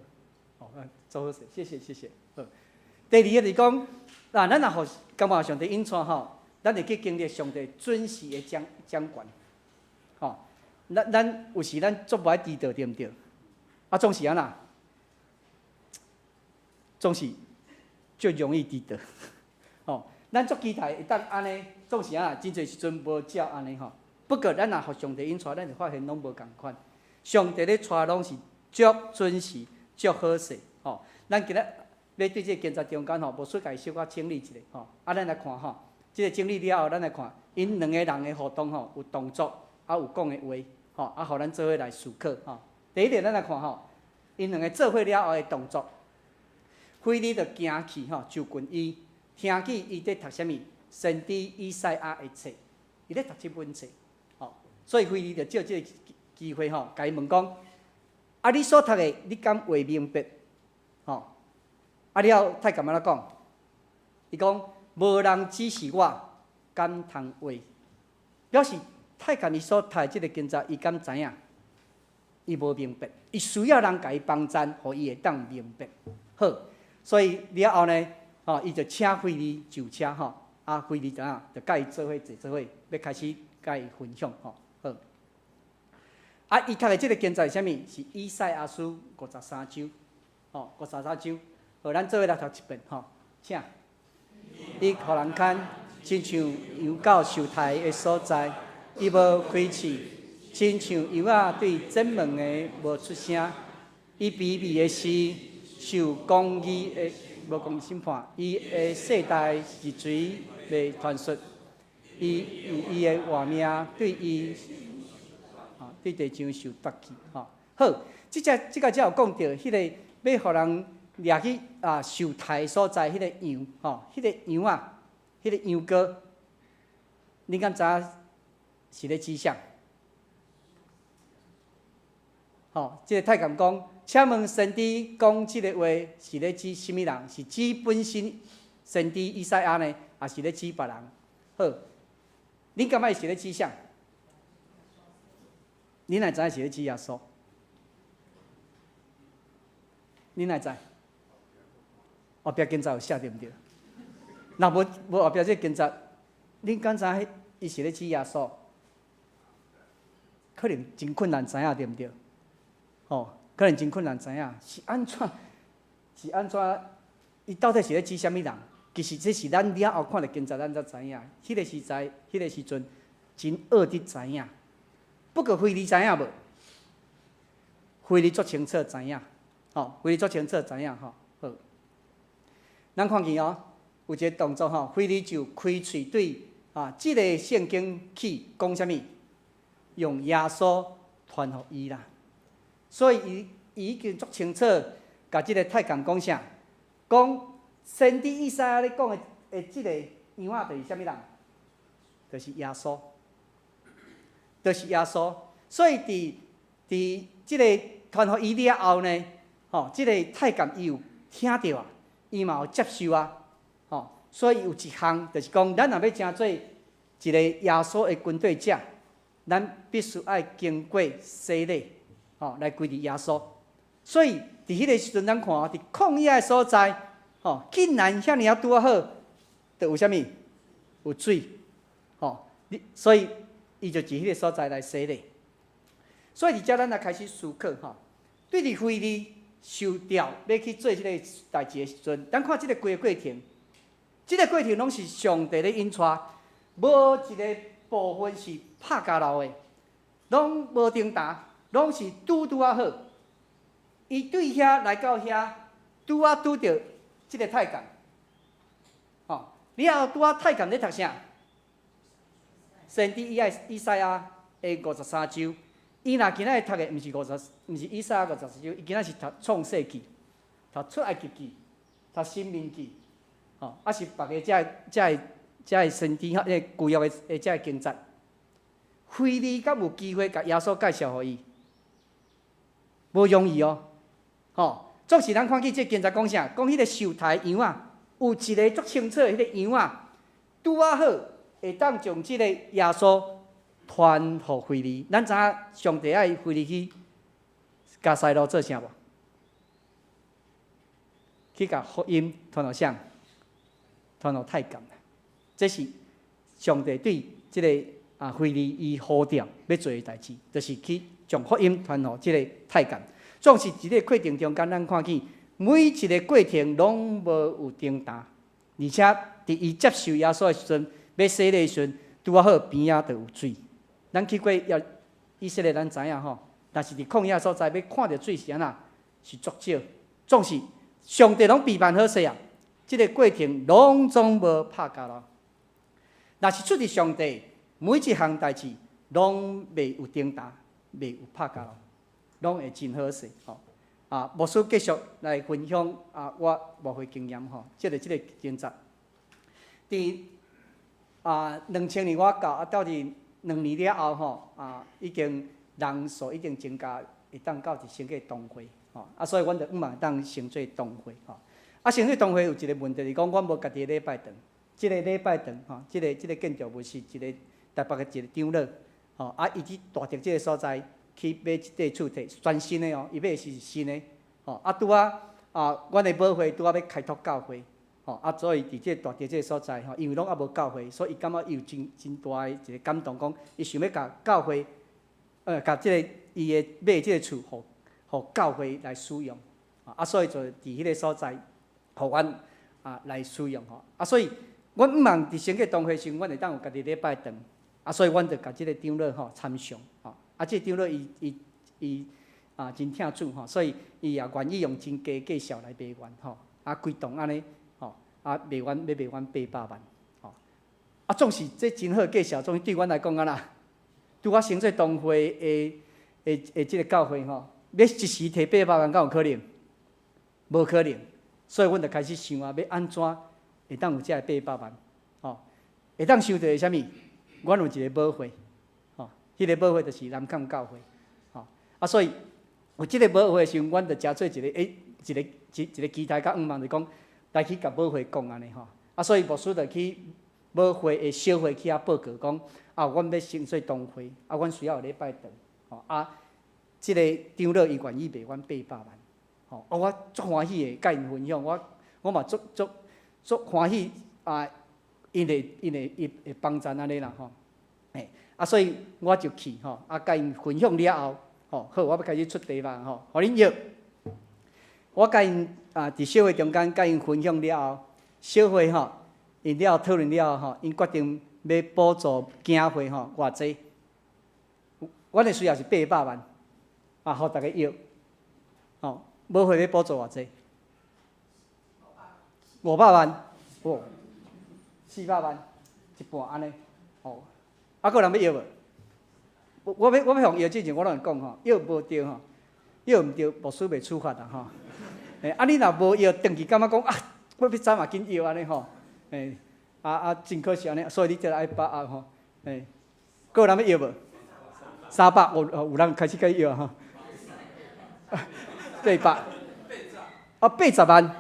做好势，谢谢，好。第二个就是讲，咱若感觉上帝引带吼，咱会去经历上帝准时的掌管，吼。咱有时咱做不爱低调，对毋对？总是安那，总是最容易低调，吼。咱足期待会当安尼，总是安那，真侪时阵无照安尼吼。不过，咱若互上帝引带，咱就发现拢无共款。上帝咧带拢是足准时、足好势，吼。咱今日要对这个建设中间吼，无说家小可整理一下，吼。咱来看吼，这个整理了后，咱来看因两个人的互动吼，有动作，有讲的话，吼，互咱做伙来思考，吼。第一点，咱来看吼，因两个做伙了后的动作，菲利就行去吼，就近伊，听见伊在读啥物？先知以赛亚的册，伊咧读这本册。所以菲利就借这个机会吼，甲伊问讲：你所读的，你敢会明白？了后太监安怎讲？伊讲：无人指示我，敢通会？表示太监伊所读的这个经章，伊敢知影？伊无明白，伊需要人甲伊帮衬，互伊会当明白。好，所以了后呢，伊就请菲利就车吼，菲利就就甲伊做伙坐做伙，要开始甲伊分享吼。伊读的这个经章是啥物？是以赛亚书53章，53章。好，咱做伙来读一遍吼，请。伊互人看，亲像羊羔受杀的所在，伊无开喙，亲像羊仔对诊门的无出声。伊卑微的是受公义的无公义审判，伊的世代是水未传述，伊的活命对伊。对地上受夺去，好，即个才有讲到，迄个要互人掠去受杀所在，迄个羊，迄个羊啊，迄个羊羔，你敢知影是咧指啥？即个太监讲，请问先知讲即个话是咧指什么人？是指本身先知以赛亚呢，还是咧指别人？好，你感觉是咧指啥？你哪知是咧指耶稣？你哪知？后壁经章有写对毋对？若无后壁这经章，你敢知伊是咧指耶稣？可能真困难知影对毋对？可能真困难知影是安怎？伊到底是咧指啥物人？其实这是咱了后看到经章，咱才知影。迄个时阵真恶的知影。不过菲利知影无？菲利足清楚知影，菲利足清楚知影好，咱看见有一个动作菲利就开喙对即个圣经去讲啥物？用耶稣传互伊啦。所以伊已经足清楚，甲即个太监讲啥？讲先知以赛亚咧讲的即个羊仔就是啥物人？就是耶稣。就是耶稣。所以伫即个传互伊了后呢，即个太监伊有听到啊，伊嘛有接受啊，所以有一项就是讲，咱若要成做一个耶稣的军队者，咱必须爱经过洗礼，来归入耶稣。所以伫迄个时阵，咱看伫旷野的所在，竟然遐尔拄好，就有啥物？有水，所以伊就伫迄个所在来洗礼。所以伫遮咱来开始思考，对伫腓利受调要去做即个代志的时阵，咱看即个规个过程，即个过程拢是上帝咧引带，无一个部分是拍家老的，拢无顶打，拢是拄啊好。伊对遐来到遐，拄着即个太监，了后拄太监咧读啥？先知以赛亚的53章。伊若今仔日读的，毋是以赛亚53章，伊今仔是读创世纪，读出埃及记，读申命记，是别个才先知迄旧约的才经节。腓利敢有机会甲耶稣介绍互伊？无容易哦，总是咱看见即经节讲啥？讲迄个受台羊啊，有一个足清楚的迄个羊啊，拄好会当将即个耶稣传互腓利。咱知影上帝爱腓利去加西罗做啥无？去甲福音传互啥？传互太监。这是上帝对即个腓利伊呼召要做的代志，就是去将福音传互即个太监。总是伫个过程中间，咱看见每一个过程拢无有重担，而且伫伊接受耶稣的时阵，要洗礼的时阵，拄好边仔就有水。咱去过以色列，咱知影但是伫旷野所在要看到水是安那，是足少。总是上帝拢备办好势啊，即个过程拢总无拍交咯。若是出伫上帝，每一项代志拢袂有重担，袂有拍交咯。拢会真好势，牧师继续来分享我牧会经验即个经节。伫2000年我教，到伫2年了后已经人数已经增加，会当到一千个同会，所以阮就毋茫当成做同会，成做同会有一个问题是讲，阮无家己礼拜堂，即个礼拜堂即个建筑物是一个台北的一个长老，伊伫大直即个所在。去买一块厝摕，全新的伊买的是新的，拄阮的母会拄要开拓教会，所以伫即个大地即个所在，因为拢还无教会，所以伊感觉伊有真大的一个感动，讲伊想要甲教会，甲即个伊的买即个厝，互教会来使用，所以就伫迄个所在，互阮来使用，所以阮毋茫伫先个同会时，阮会当有家己礼拜堂，所以阮就甲即个长老参详，即个长老伊真听主所以伊也愿意用真低价数来卖阮规栋安尼卖阮要卖阮800万总是这真好价数，总是对阮来讲啊啦，拄我成做同会的即个教会要一时摕800万，敢有可能？无可能，所以阮就开始想要安怎会当有这800万会当想到的啥物？阮有一个母会。迄个母会就是南港教会，所以有即个母会的时候，阮就诚做一个期待甲愿望，就讲来去甲母会讲安尼所以牧师就去母会的小会去报告讲，阮要成做同会，阮需要有礼拜堂，即个长老伊愿意卖阮800万，我足欢喜的，甲因分享，我嘛足欢喜因会帮衬安尼啦所以我就去甲因分享了后，好，我要开始出题嘛互恁约。我甲因伫小会中间甲因分享了后，小会因了讨论了后因决定要补助教会偌济。阮的需要是800万，互大家约。母会要补助偌济？500万，400万，一半安尼。还有人要约无？我要向约之前，我拢讲约无对约毋对，牧师袂处罚啦你若无约，登记感觉讲我要早嘛紧约安尼真可惜安尼，所以你才爱把还有人要约无？ 300，有人开始甲伊要哈，800，80万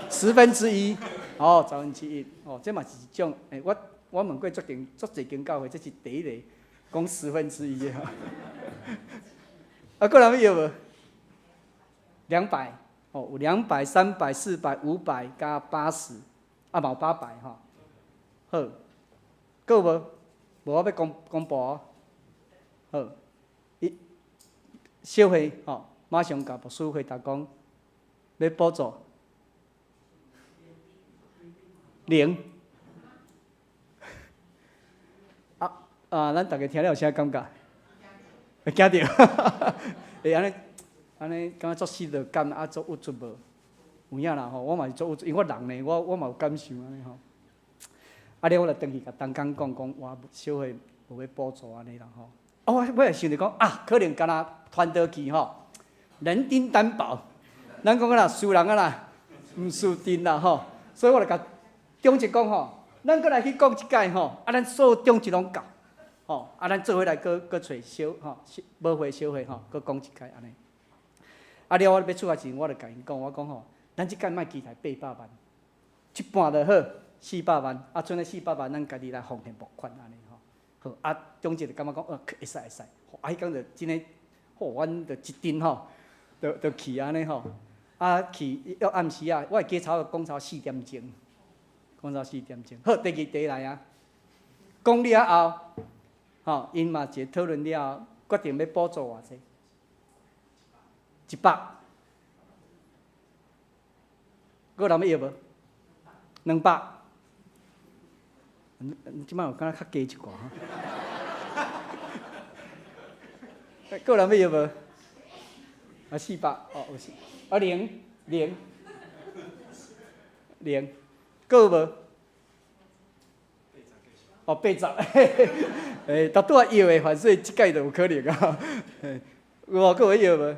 1/10，哦1/10，哦，这嘛是一种我问过足侪间教会，这是第一个讲1/10的哈。啊，个人要无？200，哦，有200、300、400、500加80，啊，嘛有800吼。好，个有无？无我要公布哦。好，小会吼，马上甲牧师回答讲，要补助0。咱大家听了有啥感觉？会惊着？会安尼，感觉作死着感，啊，作郁卒无？有影啦吼，我嘛是作郁卒，因为我人呢，我嘛有感受安尼吼。啊，了我就登去甲东港讲，我小会有要补助安尼啦吼。我也想着讲可能敢若团队去吼，人丁担保，咱讲啦，输人啦，毋输阵啦吼。所以我就甲中职讲吼，咱搁来去讲一届吼，咱所有中职拢教。吼，咱做伙来搁找小吼，保会小会吼，搁讲一届安尼。了，我要出发前，我就甲因讲，我讲吼，咱即届莫期待800万，一半就好，400万，剩的400万，咱家己来奉献募款安尼吼。好，中间就感觉讲，会使。迄讲就真诶，阮就一阵吼，就去安尼吼。去要暗时我会记超讲超4点钟，好，第二来啊，讲了后。吼，因嘛一讨论了后，决定要补助偌济？100，个人要无？200，即摆有敢若较加一寡哈。个人要无？400，哦，有是0，个有无？哦，80，拄啊要的，反正即届就有可能啊。有无？佫有要无？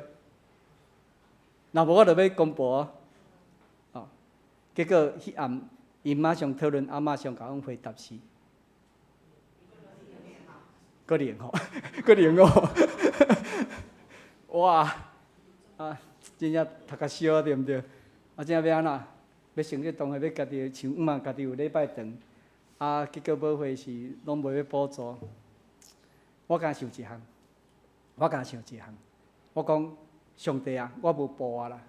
若无我就要公布哦。结果迄暗，因马上讨论，马上甲阮回答是，佫0吼，佫0哦。哇！真正读甲烧对毋对？真正要安怎？要成立同学，要家己像嘛，家己有礼拜堂。结果保会是拢袂要补助，我敢想一项，我讲上帝啊，我无补啦。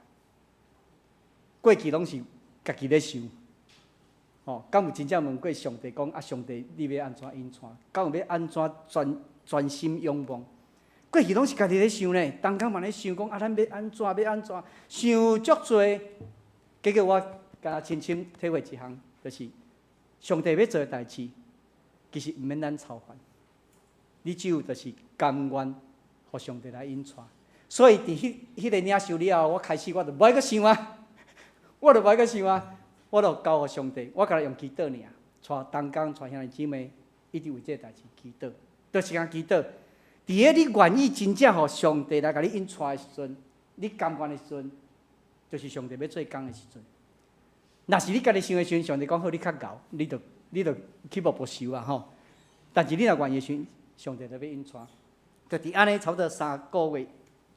过去拢是家己咧想，敢有真正问过上帝讲上帝你要安怎引带？敢有要安怎专心仰望？过去拢是家己咧想呢，东港嘛咧想讲咱要安怎，想足多。结果我敢深深体会一项，就是。上帝要做的代志，其实毋免咱操烦，你只有就是甘愿，互上帝来引带。所以伫迄个领受了后，我开始我就无爱阁想啊，我就交互上帝，我甲用祈祷尔，带东港带兄弟姊妹一直为这个代志祈祷，就是讲祈祷。伫个你愿意真正互上帝来甲你引带的时阵，你甘愿的时阵，就是上帝要做工的时阵。若是你家己想的时阵，上帝讲好，你较牛，你就去无收啊吼。但是你若愿意的时阵，上帝就要引带。就伫安尼差不多3个月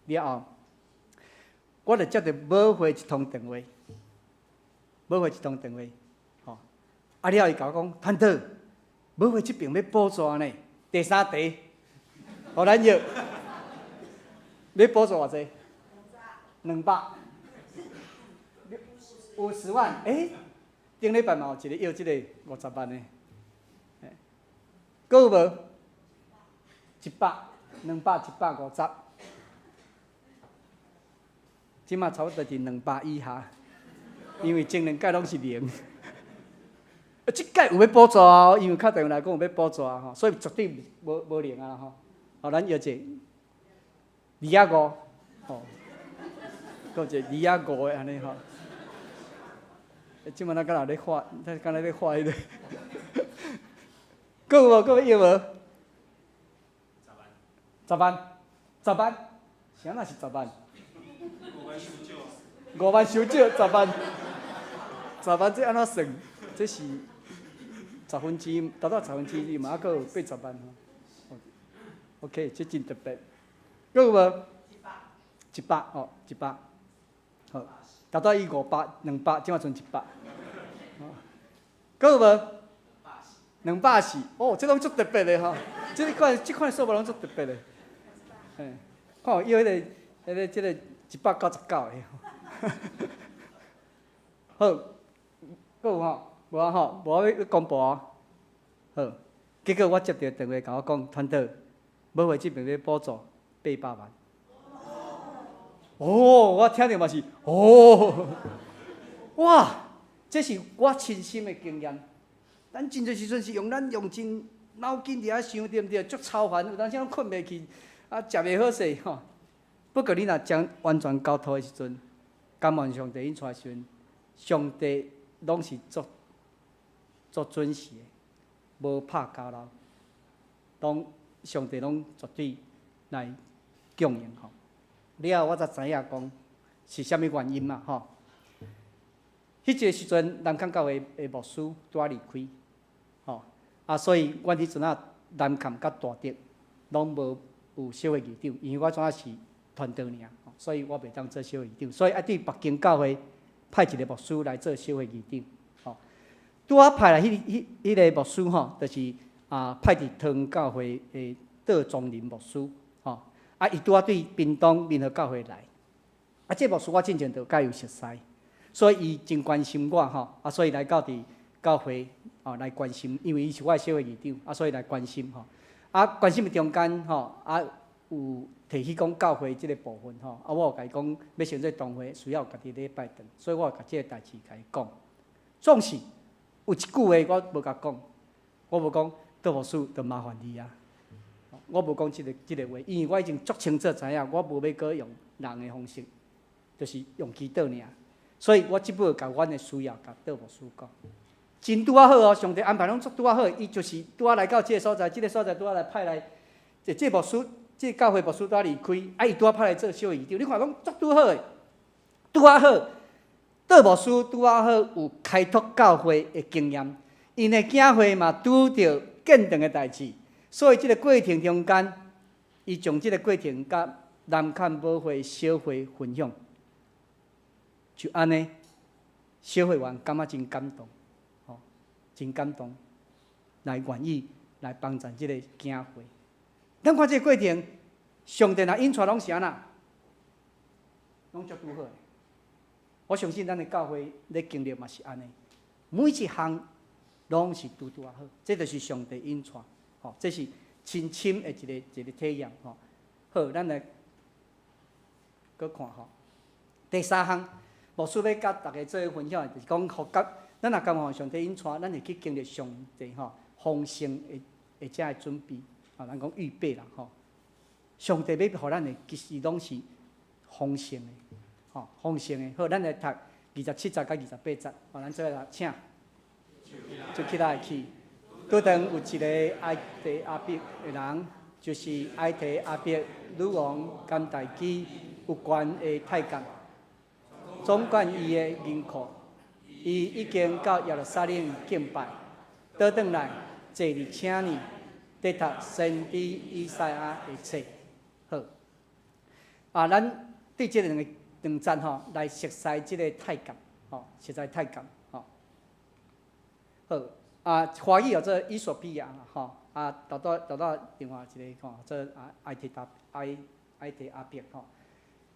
了后，我就接到保会一通电话，吼。了后伊甲我讲，团队，保会这边要补助呢，第3题，互咱要补助偌济？200。50万，顶礼拜嘛有一个要即个50万的，佫有无？100，200，150，即马差不多是200以下，因为前2届拢是0。即届有要补助哦，因为敲电话来讲有要补助吼，所以绝对无0啊吼。咱要一个205，吼，佫一个205的安尼吼。即摆咱敢若咧画，敢若咧画迄个。佫有无？佫要无？10万，啥若是10万？5万收少，10万这安怎算？这是10%，达到1/10嘛，还佫有80万吼。OK， 这真特别。搁有无？100哦，100。好，大多以500、200，即马剩100。搁有无？240。哦，这拢足特别的吼，这款数目拢足特别的。嘿，看有要迄个199的。好，搁有吼，无啊吼，无要公布啊。好，结果我接到电话甲我讲，团队买回这边要补助800万。哦，我听着嘛是，哦，哇，这是我亲身的经验。咱真侪时阵是用真脑筋伫遐想，对毋对？足操烦，有当时拢困袂去，啊，食袂好势吼。不过你若将完全交托的时阵，感恩上帝引出来的时阵，上帝拢是足准时的，无拍交流，上帝拢绝对来供应吼。了后我才知影讲是啥物原因嘛吼。迄个时阵，南崁教会的牧师拄离开，吼所以阮迄阵南崁甲大德拢无有小会议长，因为我怎是团队尔，所以我袂当做小会议长，所以对北京教会派一个牧师来做小会议长，吼。拄派来迄个牧师吼，就是派伫桃园教会的戴宗林牧师，吼伊拄对屏东民和教会来，这牧师我之前就甲伊有熟悉。所以伊真关心我吼，所以来到伫教会来关心，因为伊是我的小会议长，所以来关心吼。关心的中间吼，有提起讲教会即个部分吼，我有甲伊讲要先做同会，需要家己咧拜堂，所以我甲即个代志甲伊讲。总是有一句话我无甲讲，我无讲杜牧师就麻烦你啊，我无讲即个话，因为我已经足清楚知影，我无要搁用人的方式，就是用祈祷尔。所以我即摆甲阮的需要甲杜牧师讲，真拄好哦，上帝安排拢足拄好，伊就是拄来到即个所在，即个所在拄来派来，即牧师，即教会牧师拄离开，伊拄派来做小会议长，你看拢足拄好诶，拄好，杜牧师拄好有开拓教会的经验，因的教会嘛拄着建堂的代志，所以即个过程中间，伊将即个过程甲南崁保会小会分享。就安尼，小会员感觉真感动，吼，真感动，来愿意来帮助即个教会。咱看这个过程，上帝若引出拢是安那，拢足拄好的。我相信咱的教会咧经历嘛是安尼，每一项拢是拄好，这就是上帝引出，吼，这是亲深的一个体验，吼。好，咱来搁看吼，第3项。牧师要甲大家做分享，就是讲，咱若甘愿上帝引带，咱会去经历上帝丰盛的这准备，咱讲预备啦吼。上帝要互咱的其实拢是丰盛的，丰盛的。好，咱来读27节甲28节，咱做来请，就起来去。拄当有一个爱地阿伯的人，就是爱地阿伯女王甘大基有关的太监。总管伊的银库，伊已经到耶路撒冷敬拜，倒转来坐伫车呢，在读先知以赛亚的册。好，咱对这两站吼来熟悉这个太监，熟悉太监，好，华语叫做伊索比亚吼，豆豆另外一个做埃提阿伯吼，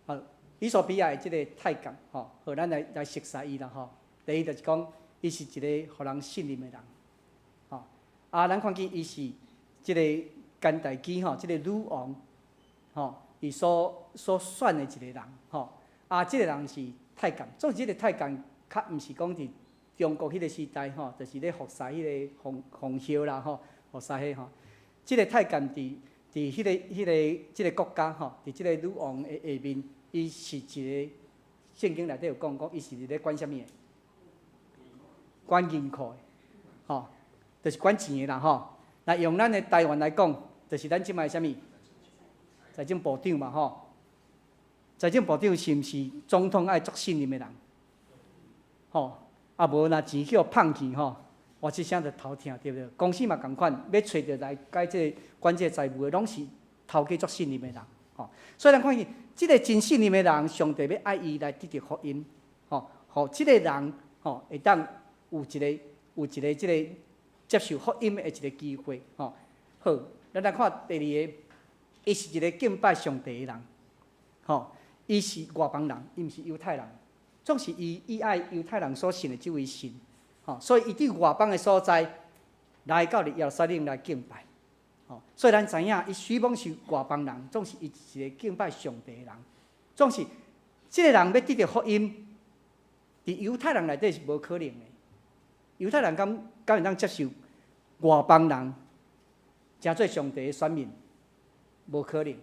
好。伊索比亚的即个太监，好，咱来熟悉伊啦，吼。第一就是讲，伊是一个互人信任的人，吼。咱看见伊是即个甘大基吼，即个女王，吼，伊所选的一个人，吼。即个人是太监，做即个太监，较毋是讲伫中国迄个时代，吼，就是咧服侍迄个皇后啦，吼，服侍迄吼。即个太监伫即个国家，吼，伫即个女王的下面。伊是一个圣经内底有讲，伊是咧管啥物的？管银库的，吼，就是管钱的人吼。那用咱的台湾来讲，就是咱即卖啥物？财政部长嘛，吼。财政部长是毋是总统爱足信任的人？吼，无若钱叫放去吼，我即声就头疼，对不对？公司嘛共款，要找着来解这管这财务的，拢是头家作信任的人，吼。所以咱看见，即个真信任的人，上帝要爱伊来得到福音，吼，互即个人吼会当有一个即个接受福音的一个机会，吼。好，咱来看第二个，伊是一个敬拜上帝的人，吼，伊是外邦人，伊毋是犹太人，总是伊爱犹太人所信的即位神，吼，所以伊对外邦的所在来到耶路撒冷来敬拜。所以咱知影，伊虽讲是外邦人，总是伊是一个敬拜上帝的人。总是，即个人要得到福音，伫犹太人内底是无可能的。犹太人敢会当接受外邦人成做上帝的选民？无可能，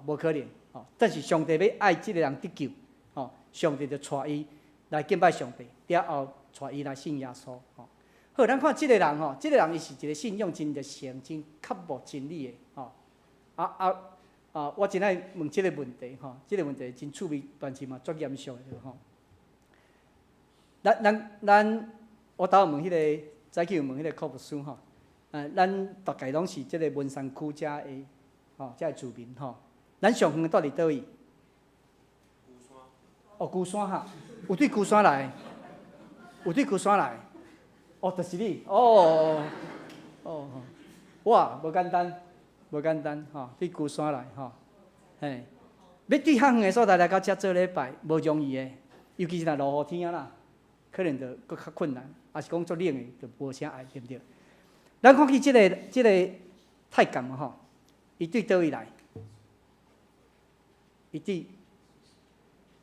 无可能。但是上帝要爱即个人得救，上帝就带伊来敬拜上帝，然后带伊来信耶稣。好，咱看即个人即个人伊是一个信仰真热诚、真刻薄真理的我真爱问即个问题即个问题真趣味，但是嘛足严肃的咱我头问迄个早起问迄个科普书咱大概拢是即个文山区遮的遮的住民咱上远住伫倒位？鼓山哈，有对鼓山来，有对鼓山来。就是你哇，无简单，无简单对鼓山来嘿，要对较远的所在来到遮做礼拜，无容易的，尤其是若落雨天啦，可能就搁较困难，也是讲足冷的，就无啥爱，对不对？咱看去即个太监伊对倒位来？伊对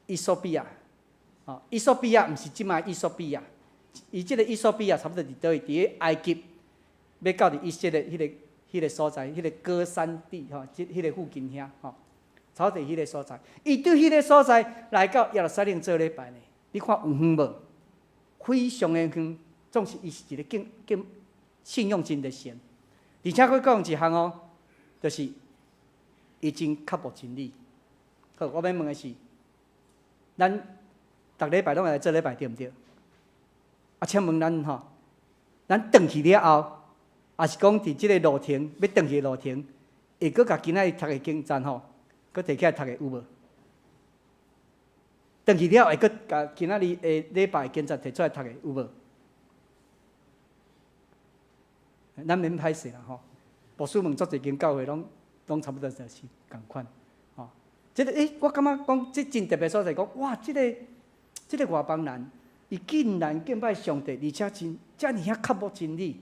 伊索比亚，伊索比亚毋是即卖伊索比亚。伊即个伊索比亚差不多伫倒位？伫个埃及，要到伫以色列迄个所在，迄个歌山地迄个附近遐差不多迄个所在。伊对迄个所在来到耶路撒冷做礼拜呢，你看有远无？非常的远，总是伊是一个信仰真热诚，而且佫讲一项就是伊真刻薄真理。好，我要问的是，咱逐礼拜拢会来做礼拜，对毋对？请问咱咱转去了后，也是讲伫即个路程要转去的路程，会佫甲今仔日读的经章佫摕起来读的有无？转去了会佫甲今仔日的礼拜经章摕出来读的有无？咱免歹势啦牧师们足侪间教会拢差不多就是共款即个我感觉讲即真特别所在，讲哇，即个外邦人。伊竟然敬拜上帝，而且遮尔遐刻薄真理。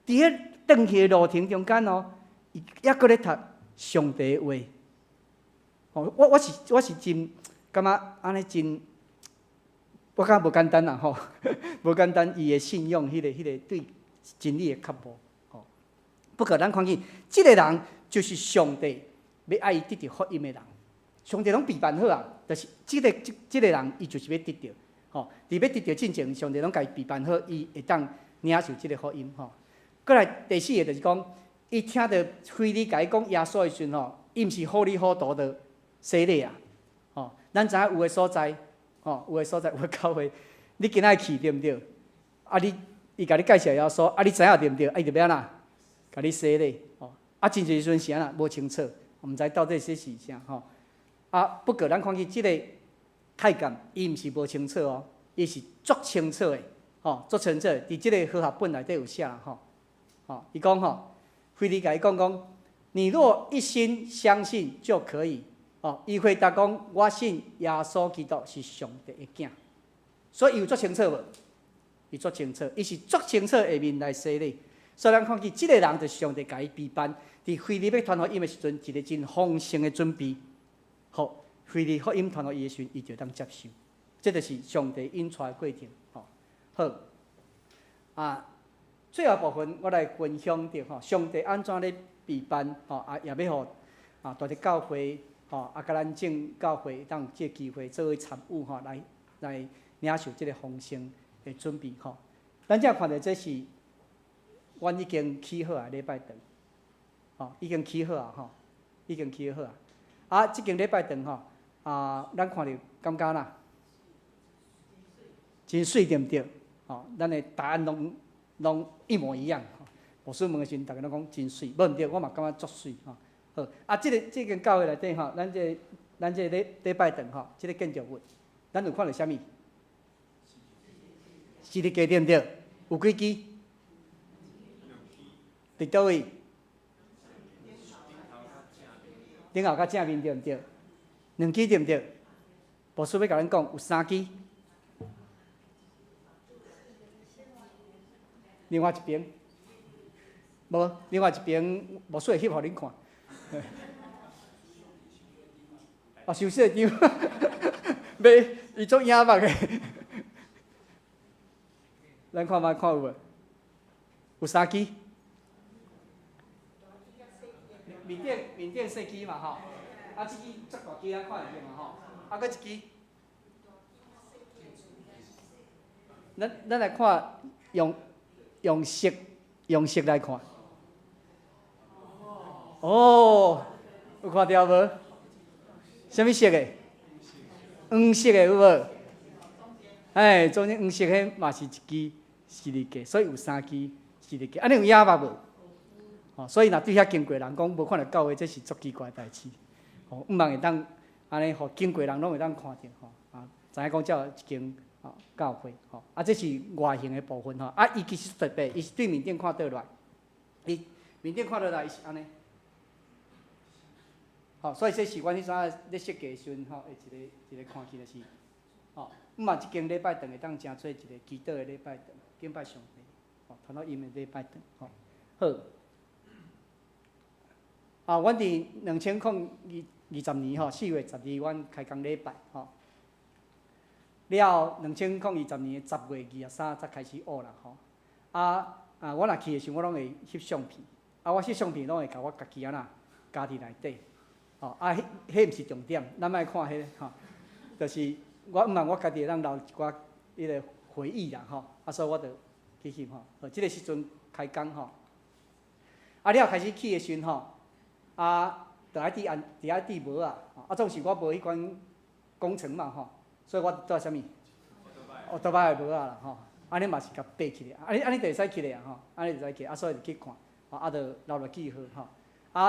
伫迄转去的路程中间伊还佫咧读上帝的话。我是真感觉安尼真，我感觉无简单啦无简单，伊的信仰迄个对真理的刻薄不过咱看见，即个人就是上帝要爱伊得到福音的人。上帝拢备办好就是即个人，伊就是要得到。伫要得到进前，上帝拢家备办好，伊会当领受即个福音过来第四个就是讲，伊听到非利甲伊讲耶稣的时阵伊毋是糊里糊涂的洗礼咱知影有的所在有的所在有的教会，你今仔去对毋对？伊甲你介绍耶稣，你知影对毋对？伊就要安那，甲你洗礼真侪时阵是安那无清楚，毋知到底是啥不过咱看见即个。太监，伊毋是无清楚伊是足清楚的，足清楚。伫即个和合本内底有写伊讲非利甲伊讲，你若一心相信就可以伊回答讲，我信耶稣基督是上帝的囝，所以伊有足清楚无？伊足清楚，伊是足清楚下面来洗礼。所以咱看见即个人就是上帝甲伊备办，伫非利要传福音的时阵，一个真丰盛的准备，好。非利福音传到伊的时，伊就当接受，这就是上帝引出的过程。好，最后部分我来分享着上帝安怎咧备办也要互大家教会甲咱正教会当有这个机会作为参与来领受这个丰盛的准备咱遮看到这是，阮已经起好礼拜堂已经起好已经起好即间礼拜堂咱看到感觉啦，真水对毋对？咱的答案拢一模一样。牧师问的时阵，大家拢讲真水，无毋对，我嘛感觉足水好，好，啊，这间教会内底吼，咱这礼拜堂吼，这个建筑物，咱有看到啥物？十字架对毋对？有几支？伫倒位？顶后甲正面对毋对？2支对毋对？牧师要甲咱讲，有3支。另外一边，无，另外一边牧师会翕互恁看。哦，收市场，卖伊做影目的。咱看卖看有无？有3支。面顶细支嘛吼，啊，这支足大支咱看会见嘛吼，啊，搁一支。咱来看用色来看。哦，有看到无？什么色的？黄色的有无？哎，中间黄色迄嘛是一支十字架，所以有3支十字架。安尼有影捌无？哦，所以若对遐经过人讲无看到教会，这是足奇怪的代志。哦，毋茫会当安尼，互经过人拢会当看到吼。啊，知影讲才有一间教会吼。啊，这是外形的部分吼。啊，伊其实特别，伊是对面顶看倒来，伊面顶看倒来，伊是安尼。好，所以这是阮迄阵咧设计的时阵吼，一个看起来是，吼，毋啊，一间礼拜堂会当成做一个祈祷的礼拜堂，敬拜上帝，吼，传到因的礼拜堂，吼，好。啊，阮伫2020年吼4月12，阮开工礼拜吼，了2020年10月23才开始学啦吼。我若去的时候，我拢会翕相片，我翕相片拢会甲我家己安那家己内底。哦，迄毋是重点，咱莫看迄吼，就是我毋茫我家己会当留一寡迄个回忆啦吼，所以我就去翕吼。即个时阵开工吼，了开始去的时阵吼，就爱伫无啊，总是我无迄款工程嘛吼，所以我带啥物？倒摆的无啊啦吼，安尼嘛是甲爬起来，安尼就会使起来啊吼，安尼就使起来，所以就去看，就留落记号吼。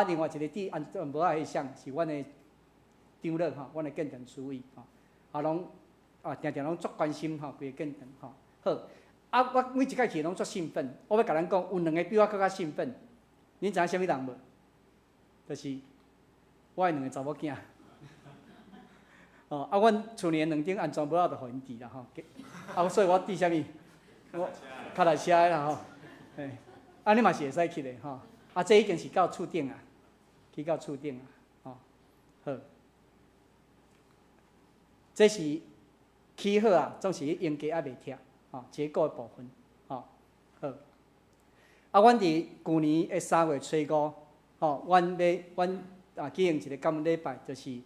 另外一个伫安全无仔迄项是阮的长老吼，阮的建堂主委吼，拢定定拢足关心吼，规个建堂吼。好，我每一届去拢足兴奋，我要甲咱讲，有2个比我更较兴奋，恁知影啥物人无？就是我的2个查某囝。阮去年2顶安全无仔就互因治啦吼，所以我治啥物？我脚踏车啦吼，安尼嘛是会使去的吼。这已经是到厝顶啊，去到厝顶啊，吼，好，这是起好啊，总是应该还袂拆，吼，结构的部分，吼，好。阮伫去年的3月初5，吼，阮举行一个感恩礼拜，就是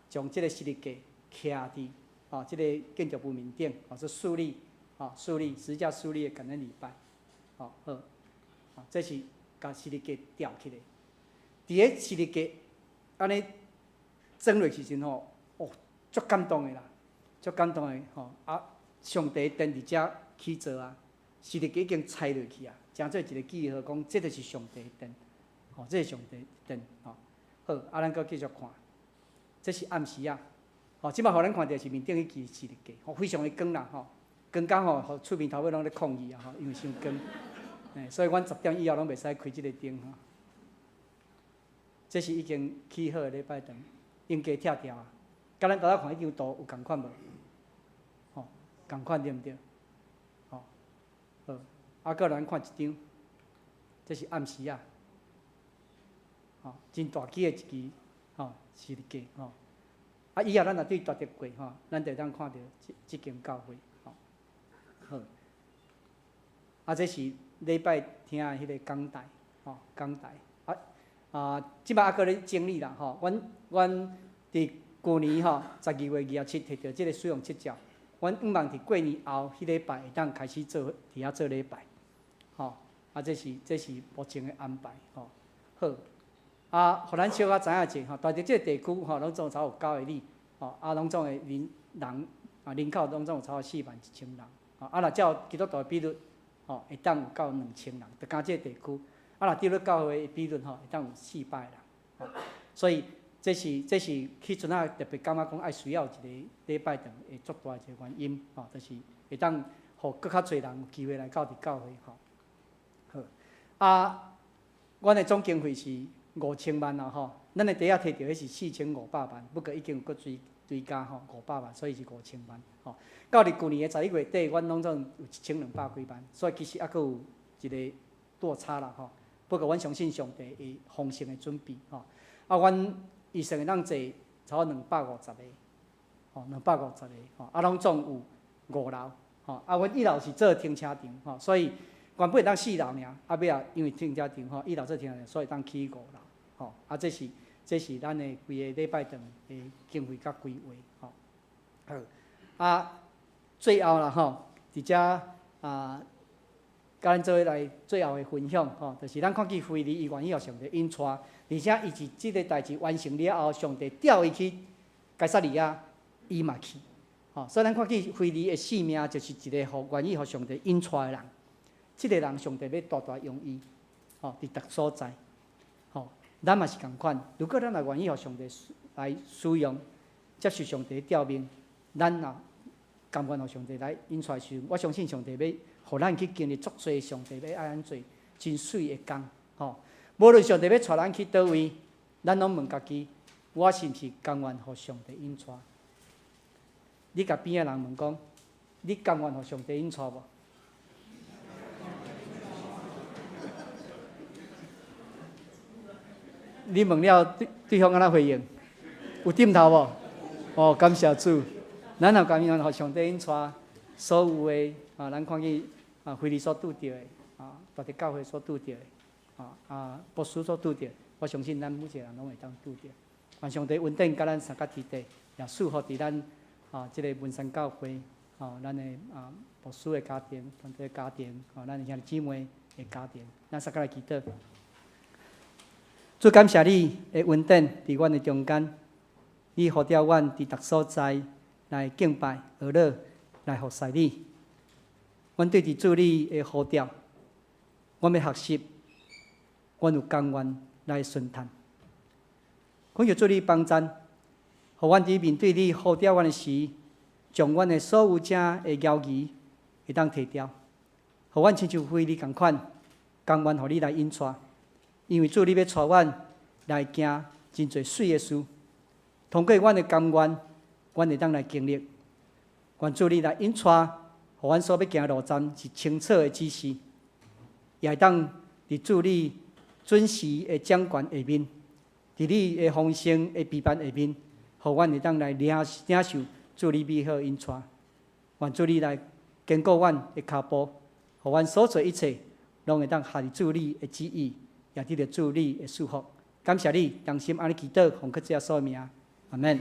将这个十字架徛伫这个建筑物面顶，是树立十字架树立的感恩礼拜，好，这是。甲十字架吊起来，伫个十字架安尼装落时阵吼，足感动的啦，足感动的吼。上帝殿伫遮起造啊，十字架已经拆落去啊，成做一个记号，讲这就是上帝殿，吼，这是上帝殿，吼。好，咱搁继续看，这是暗时啊，吼，即摆互咱看到是面顶迄支十字架，吼，非常的光啦，吼，光到吼，互厝边头尾拢咧抗议啊，吼，因为伤光。所以阮10点以后拢袂使开即个灯吼。这是已经起好的礼拜堂，应该拆掉啊。甲咱头仔看迄张图有共款无？吼，共款对毋对？吼，好，搁咱看一张，这是暗时啊，吼，真大支的一支，吼，十字架吼。以后咱若对大直过吼，咱就会当看到即间教会，吼，好，这是。礼拜听迄个讲台，吼讲台，即摆搁咧整理啦，吼，阮伫去年吼12月27摕到即个使用执照，阮毋茫伫过年后迄礼拜会当开始做伫遐做礼拜，吼，这是目前的安排，吼，好，互咱小可知影者吼，大致即个地区吼，拢总有超过9个里，吼，拢总的人口拢总有超过41000人，若照基督徒的比率。会当有到2000人，就讲这个地区。若对咧教会的比率会当有400人。所以这是迄阵啊特别感觉讲爱需要一个礼拜堂会足大一个原因，吼，就是会当互更较侪人有机会来到伫教会，吼。好，啊，阮的总经费是5000万啊，吼，咱的第一摕到迄是4500万，不过已经有搁追加吼500万，所以是5000万，吼。到伫去年的11月底，阮拢总有1200几万，所以其实还佫有一个落差啦，吼。不过阮相信上帝会丰盛的准备，吼。啊，阮预算会当坐差不多250个，吼，250个，吼，啊，拢总有5楼，吼，啊，阮1楼是做停车场，吼，所以原本会当4楼尔，啊，尾啊，因为停车场，吼，1楼做停车场，所以当起5楼，吼，啊，这是咱的规个礼拜堂的经费甲规划，吼，好，啊，最后啦，吼，伫遮啊。甲咱做伙来最后的分享，吼，就是咱看见腓利伊愿意互上帝引带，而且伊是即个代志完成了后，上帝调伊去该撒利亚，伊嘛去，吼，所以咱看见腓利的性命就是一个愿意互上帝引带的人，即个人上帝要大大用伊，吼，伫逐所在，吼，咱嘛是共款，如果咱也愿意互上帝来使用，接受上帝的调命，咱也甘愿互上帝来引带时，我相信上帝要。互咱去经历足侪上帝要爱咱做真水的工，吼！无论上帝要带咱去倒位，咱拢问家己：我是毋是甘愿互上帝引带？你甲边仔人问讲：你甘愿互上帝引带无？你问了对方安怎回应？有点头无？哦，感谢主，咱也甘愿互上帝引带所有的啊，咱看见。啊，腓利所拄到的，啊，大地教会所拄到的，啊，博士所拄到，我相信咱每一个人拢会当拄到。愿上帝恩典甲咱三甲天地，也祝福伫咱啊，即个文山教会，啊，咱的啊博士的家庭、团队的家庭，啊，咱的兄弟姊妹的家庭，咱三甲来祈祷。主感谢你的恩典伫阮的中间，你呼召阮伫逐所在来敬拜、学乐、来服侍你。阮对伫主你的呼召，阮要学习，阮有甘愿来顺探。恳求主你帮助，互阮伫面对你呼召阮的时，将阮的所有者的犹豫会当摕掉，互阮亲像腓利共款，甘愿互你来引带。因为主你要带阮来行真侪水的事，通过阮的甘愿，阮会当来经历。愿主你来引带。互阮所要行路站是清楚的指示，也会当伫主你准时的掌权下面，伫你的丰盛的陪伴下面，互阮会当来领受主你美好引带。愿主你来坚固阮的脚步，互阮所做一切，拢会当合伫主你的旨意，也得到主你的祝福。感谢你，同心安尼祈祷，奉靠主耶稣的名，阿门。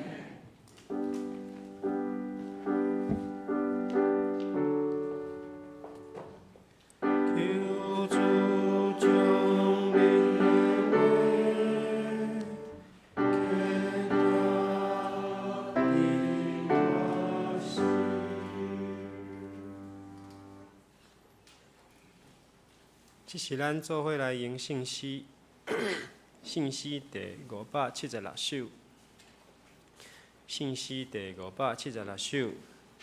这是咱做伙来迎信息，信息第576首，信息第576首，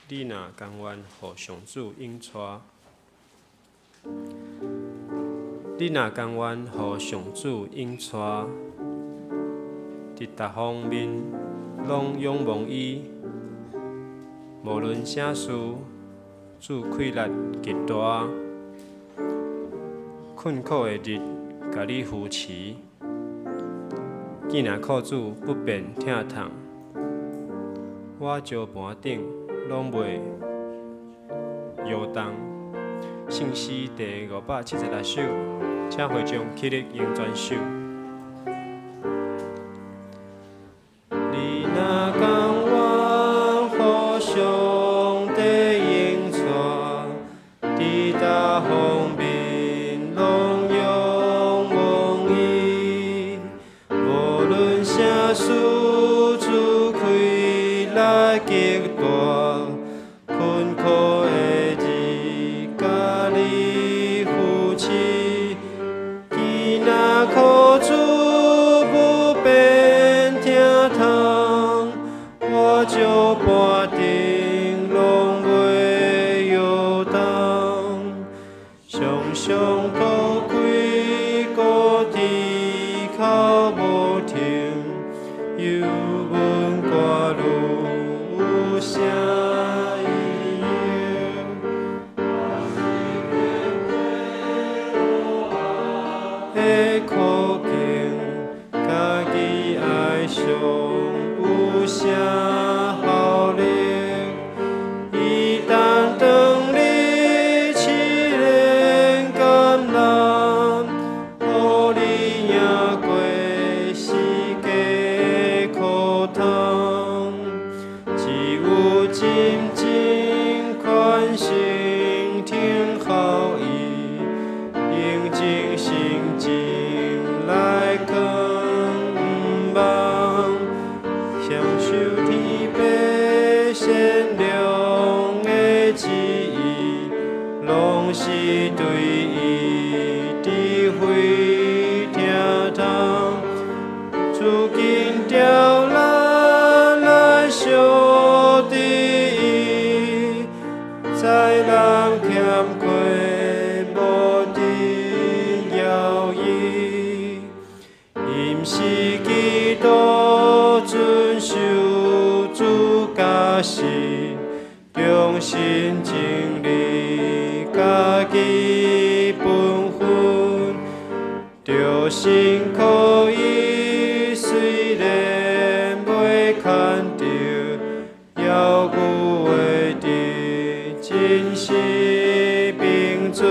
你若甘愿互上主引带，你若甘愿互上主引带，伫逐方面拢仰望伊，无论啥事，主气力极大。困苦的日，甲你扶持；既然靠主不便疼痛，我石盘顶拢袂摇动。信息第576首，请会众起立用全首。你若甘愿互上帝引带，伫逐方面。事主开来极大，困苦的日，甲你扶持，既若靠主不变。常常高贵高地靠无停，犹问歌路有啥意义？的苦境，家己爱上有啥效力？伊当当你试炼橄榄，互你赢过世界苦痛。只有真正宽心听候伊，用尽心情来扛毋忘，享受天父善良的旨意，拢是对伊智慧听从。如今调咱来相伫伊，在人欠缺无伫摇伊，因是基督遵守主家事，忠心尽力家己本分，着辛苦伊虽然袂看着，要有会得真实并存。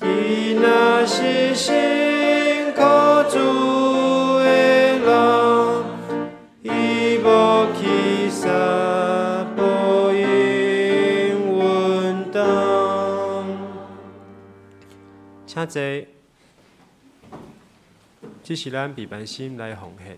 伊若是辛苦主的人，伊无去撒报应允当。请坐，这是咱备办心来奉献。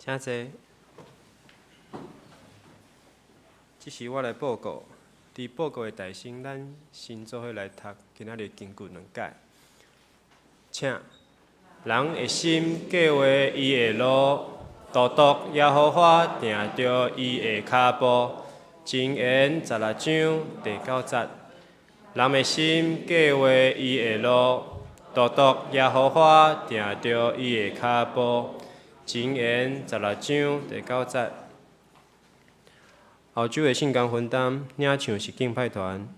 请坐。这是我来报告。伫报告的大声，咱先做伙来读今仔日经句2解。请，人的心计划伊的路，独独耶和华定着伊的脚步。箴言16章第9节。人的心计划伊的路，独独耶和华定着伊的脚步。箴言16章第9节。澳洲的圣工分担领唱是敬拜团，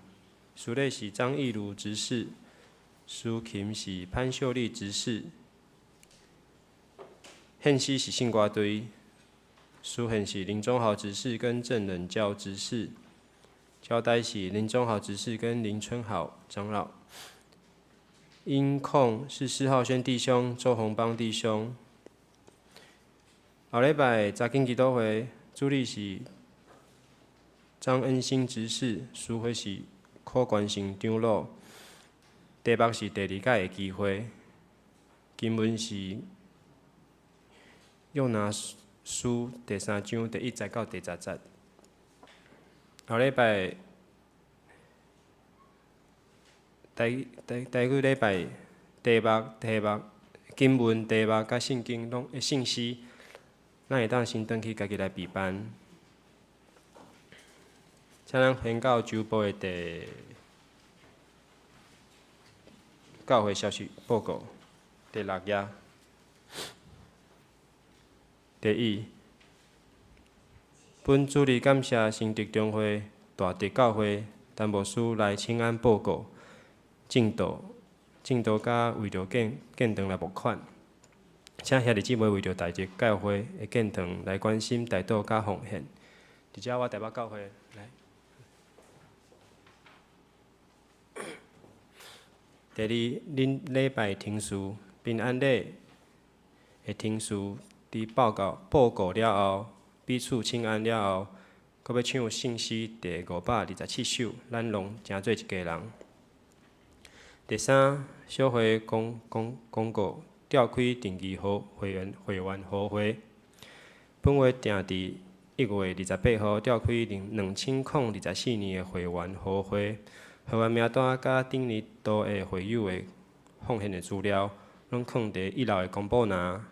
司礼是张义如执事，司琴是潘秀丽执事，献诗是信歌队，司献是林忠豪执事跟郑仁教执事，交代是林忠豪执事跟林春豪长老，音控是施浩轩弟兄、周宏邦弟兄。后礼拜查经基督会主理是张恩兴执事，司会是柯关成长老，题目是第2届的机会，经文是约拿书第3章第1节到第10节。后礼拜第几礼拜题目经文题目甲圣经拢的信息，咱会当先转去家己来备班。请咱宣告周报的第教会消息报告第6页。第一，本主日感谢圣德中会大德教会陈牧师来请安报告进度甲为着建堂来募款，请兄弟姊妹为着大德教会的建堂来关心大道甲奉献。伫遮我台北教会来。第二，恁礼拜听书平安礼的听书，伫报告了后，彼此请安了后，搁要唱圣诗第527首，咱拢诚做一家人。第三，小会公告召开定期会员互会，本月定伫1月28号召开2024年的会员互会。会员名单甲顶年度的会友的奉献的资料，拢放伫1楼的公布栏。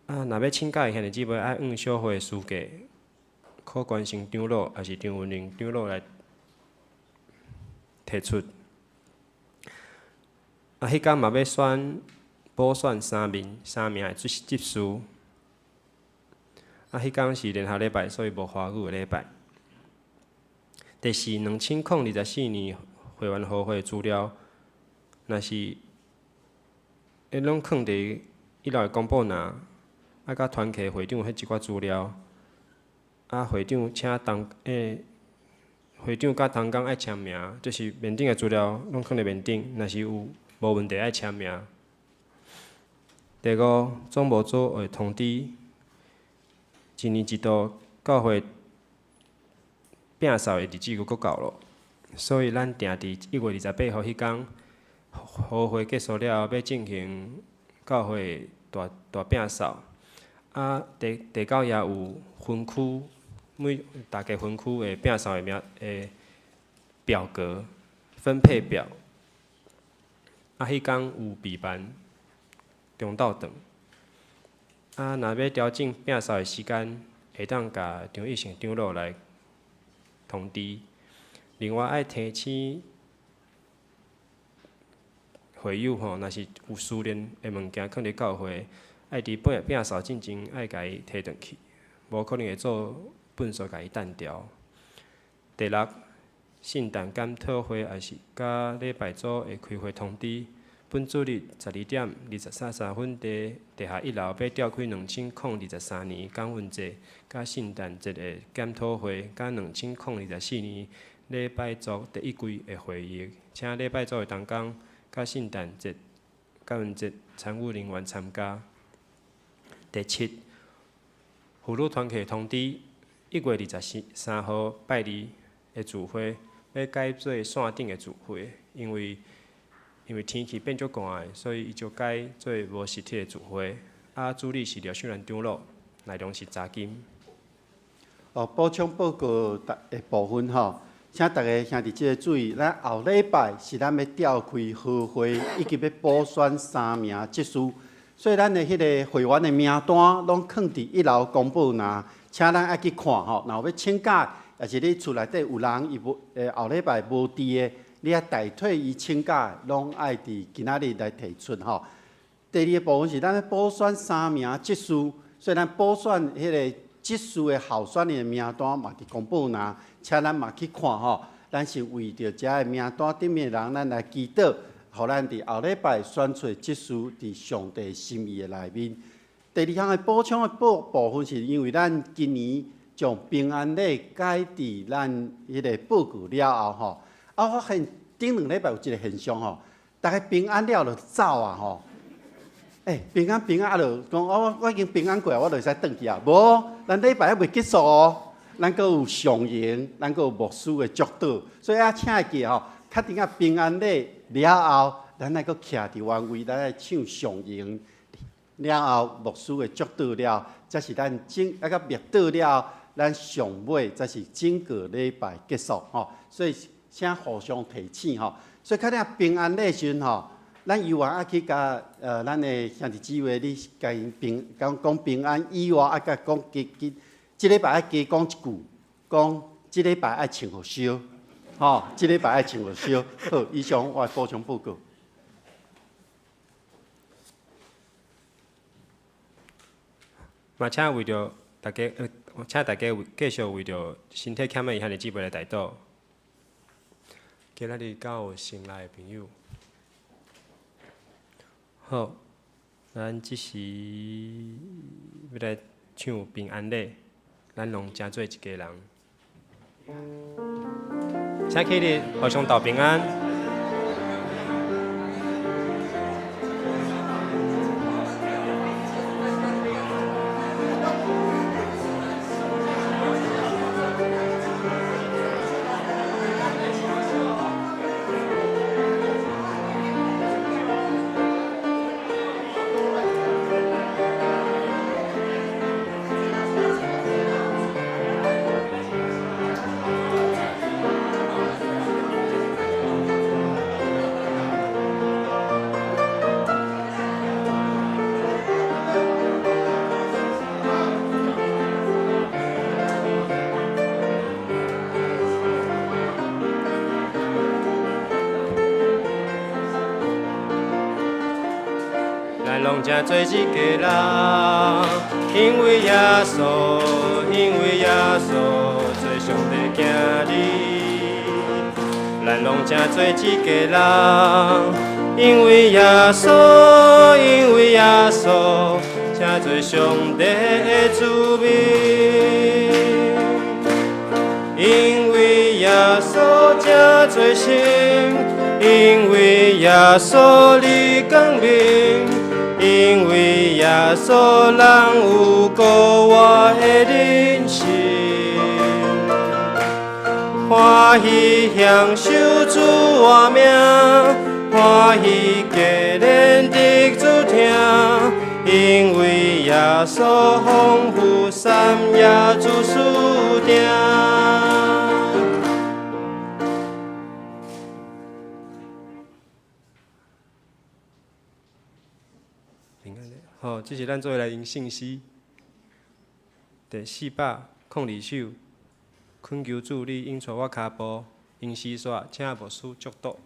若要请假的兄弟姊妹，爱按小会的书记柯关成长老，还是张文玲长老来提出。迄天嘛要补选3名的执事。迄天是联合礼拜，所以无华语的礼拜。第四，2024年会员互会资料，若是拢放伫1楼的公布栏，甲团契会长迄一寡资料，会长请会长甲同工爱签名，就是面顶的资料拢放伫面顶，若是有无问题爱签名。第五，总务组会通知，一年一度教会摒扫的日子又搁到咯，所以咱定伫1月28号迄天，互会结束了后，要进行教会大摒扫。第9页有分区，大家分区的摒扫的表格分配表。迄天有备班中昼顿。若要调整摒扫的时间，会当甲张义成长老来通知。另外，爱提醒会友吼，若是有私人的物件放伫教会，爱伫摒扫进前爱甲伊摕转去，无可能会做粪扫甲伊单掉。第六，圣诞检讨会也是甲礼拜组会开会通知，本主日12点23分地下1楼要召开2023年感恩节甲圣诞节的检讨会，甲2024年礼拜组第1季的会议，请礼拜组的同工甲圣诞节、感恩节参与人员参加。第七，妇女团契通知，1月23号拜二的聚会要改做线顶的聚会，因为天气变足寒的，所以伊就改做无实体的聚会。主理是廖秀兰长老，内容是查金。补充报告的部分吼，请大家兄弟姐注意，咱后礼拜是咱要召开和会，以及要补选3名职事，所以咱的迄个会员的名单拢放伫1楼公布栏，请咱爱去看吼。若有要请假，也是你厝内底有人伊无后礼拜无伫的，你啊代替伊请假，拢爱伫今仔日来提出吼。第二个部分是咱要补选3名职事，所以咱补选迄个职事的候选人的名单嘛伫公布栏，请咱嘛去看吼。咱是为着遮个名单顶面的人，咱来祈祷，互咱伫后礼拜选出职事伫上帝心意的内面。第二项的补充的部分是因为咱今年将平安礼改伫咱迄个报告了后吼，我发现顶2礼拜有一个现象吼，大家平安了就走啊吼。平安啊！就讲我已经平安过，我就会使转去啊。无，咱礼拜还未结束哦，咱阁有上营，咱阁有牧师的祝祷，所以请会记吼，确定平安礼了后，咱来阁徛伫原位，咱来唱上营了后，牧师的祝祷了，才是咱甲灭祷了后，咱上尾才是整个礼拜结束吼。所以请互相提醒吼。所以确定平安礼时阵吼。咱以外啊去甲咱的兄弟姊妹，你甲因讲平安以外，啊甲讲即礼拜爱加讲一句，讲即礼拜爱穿好烧，吼，即礼拜爱穿好烧。好，以上我补充报告。嘛，请为着大家，请大家继续为着身体欠的兄弟姊妹来代祷。今仔日到有新来的朋友。好，咱即时要来唱平安礼，咱拢诚做一家人。请起立，互相道平安。拢正做一家人，因为耶稣，因为耶稣做上帝囝儿。咱拢正做一家人，因为耶稣，因为耶稣，正做上帝的子民。因为耶稣正做心，因为耶稣你光明。因为耶稣人有过我的人生，欢喜享受主我名，欢喜给咱的主听。因为耶稣丰富三业主属定。好，这是咱做来用信息。第402首，恳求主你引带我脚步，因施煞，请牧师祝祷。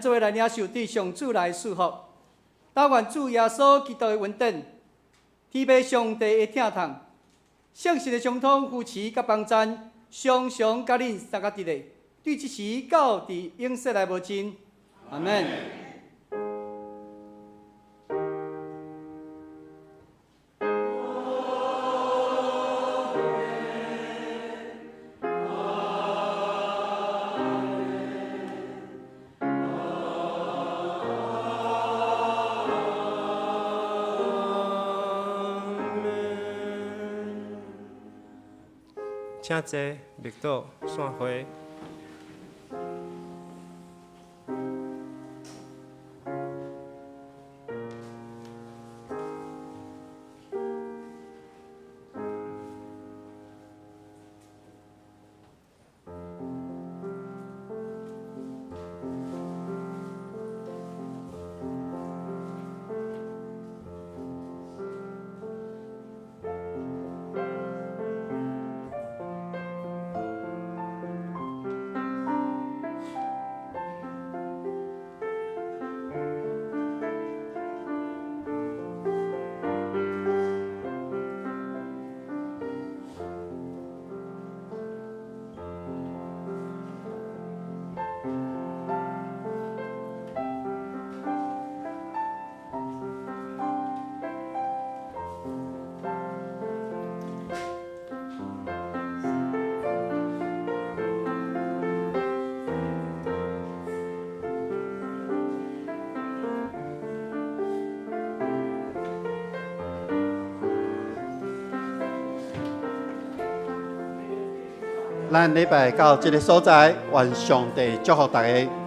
做伙来领受对上主来祝福。但愿主耶稣基督的恩典、天父上帝的疼痛、圣神的相通扶持甲帮赞，常常甲恁三个伫咧，对即时到伫永世来无尽。阿门。请坐，密倒散花。咱礼拜到这个所在，愿上帝祝福大家。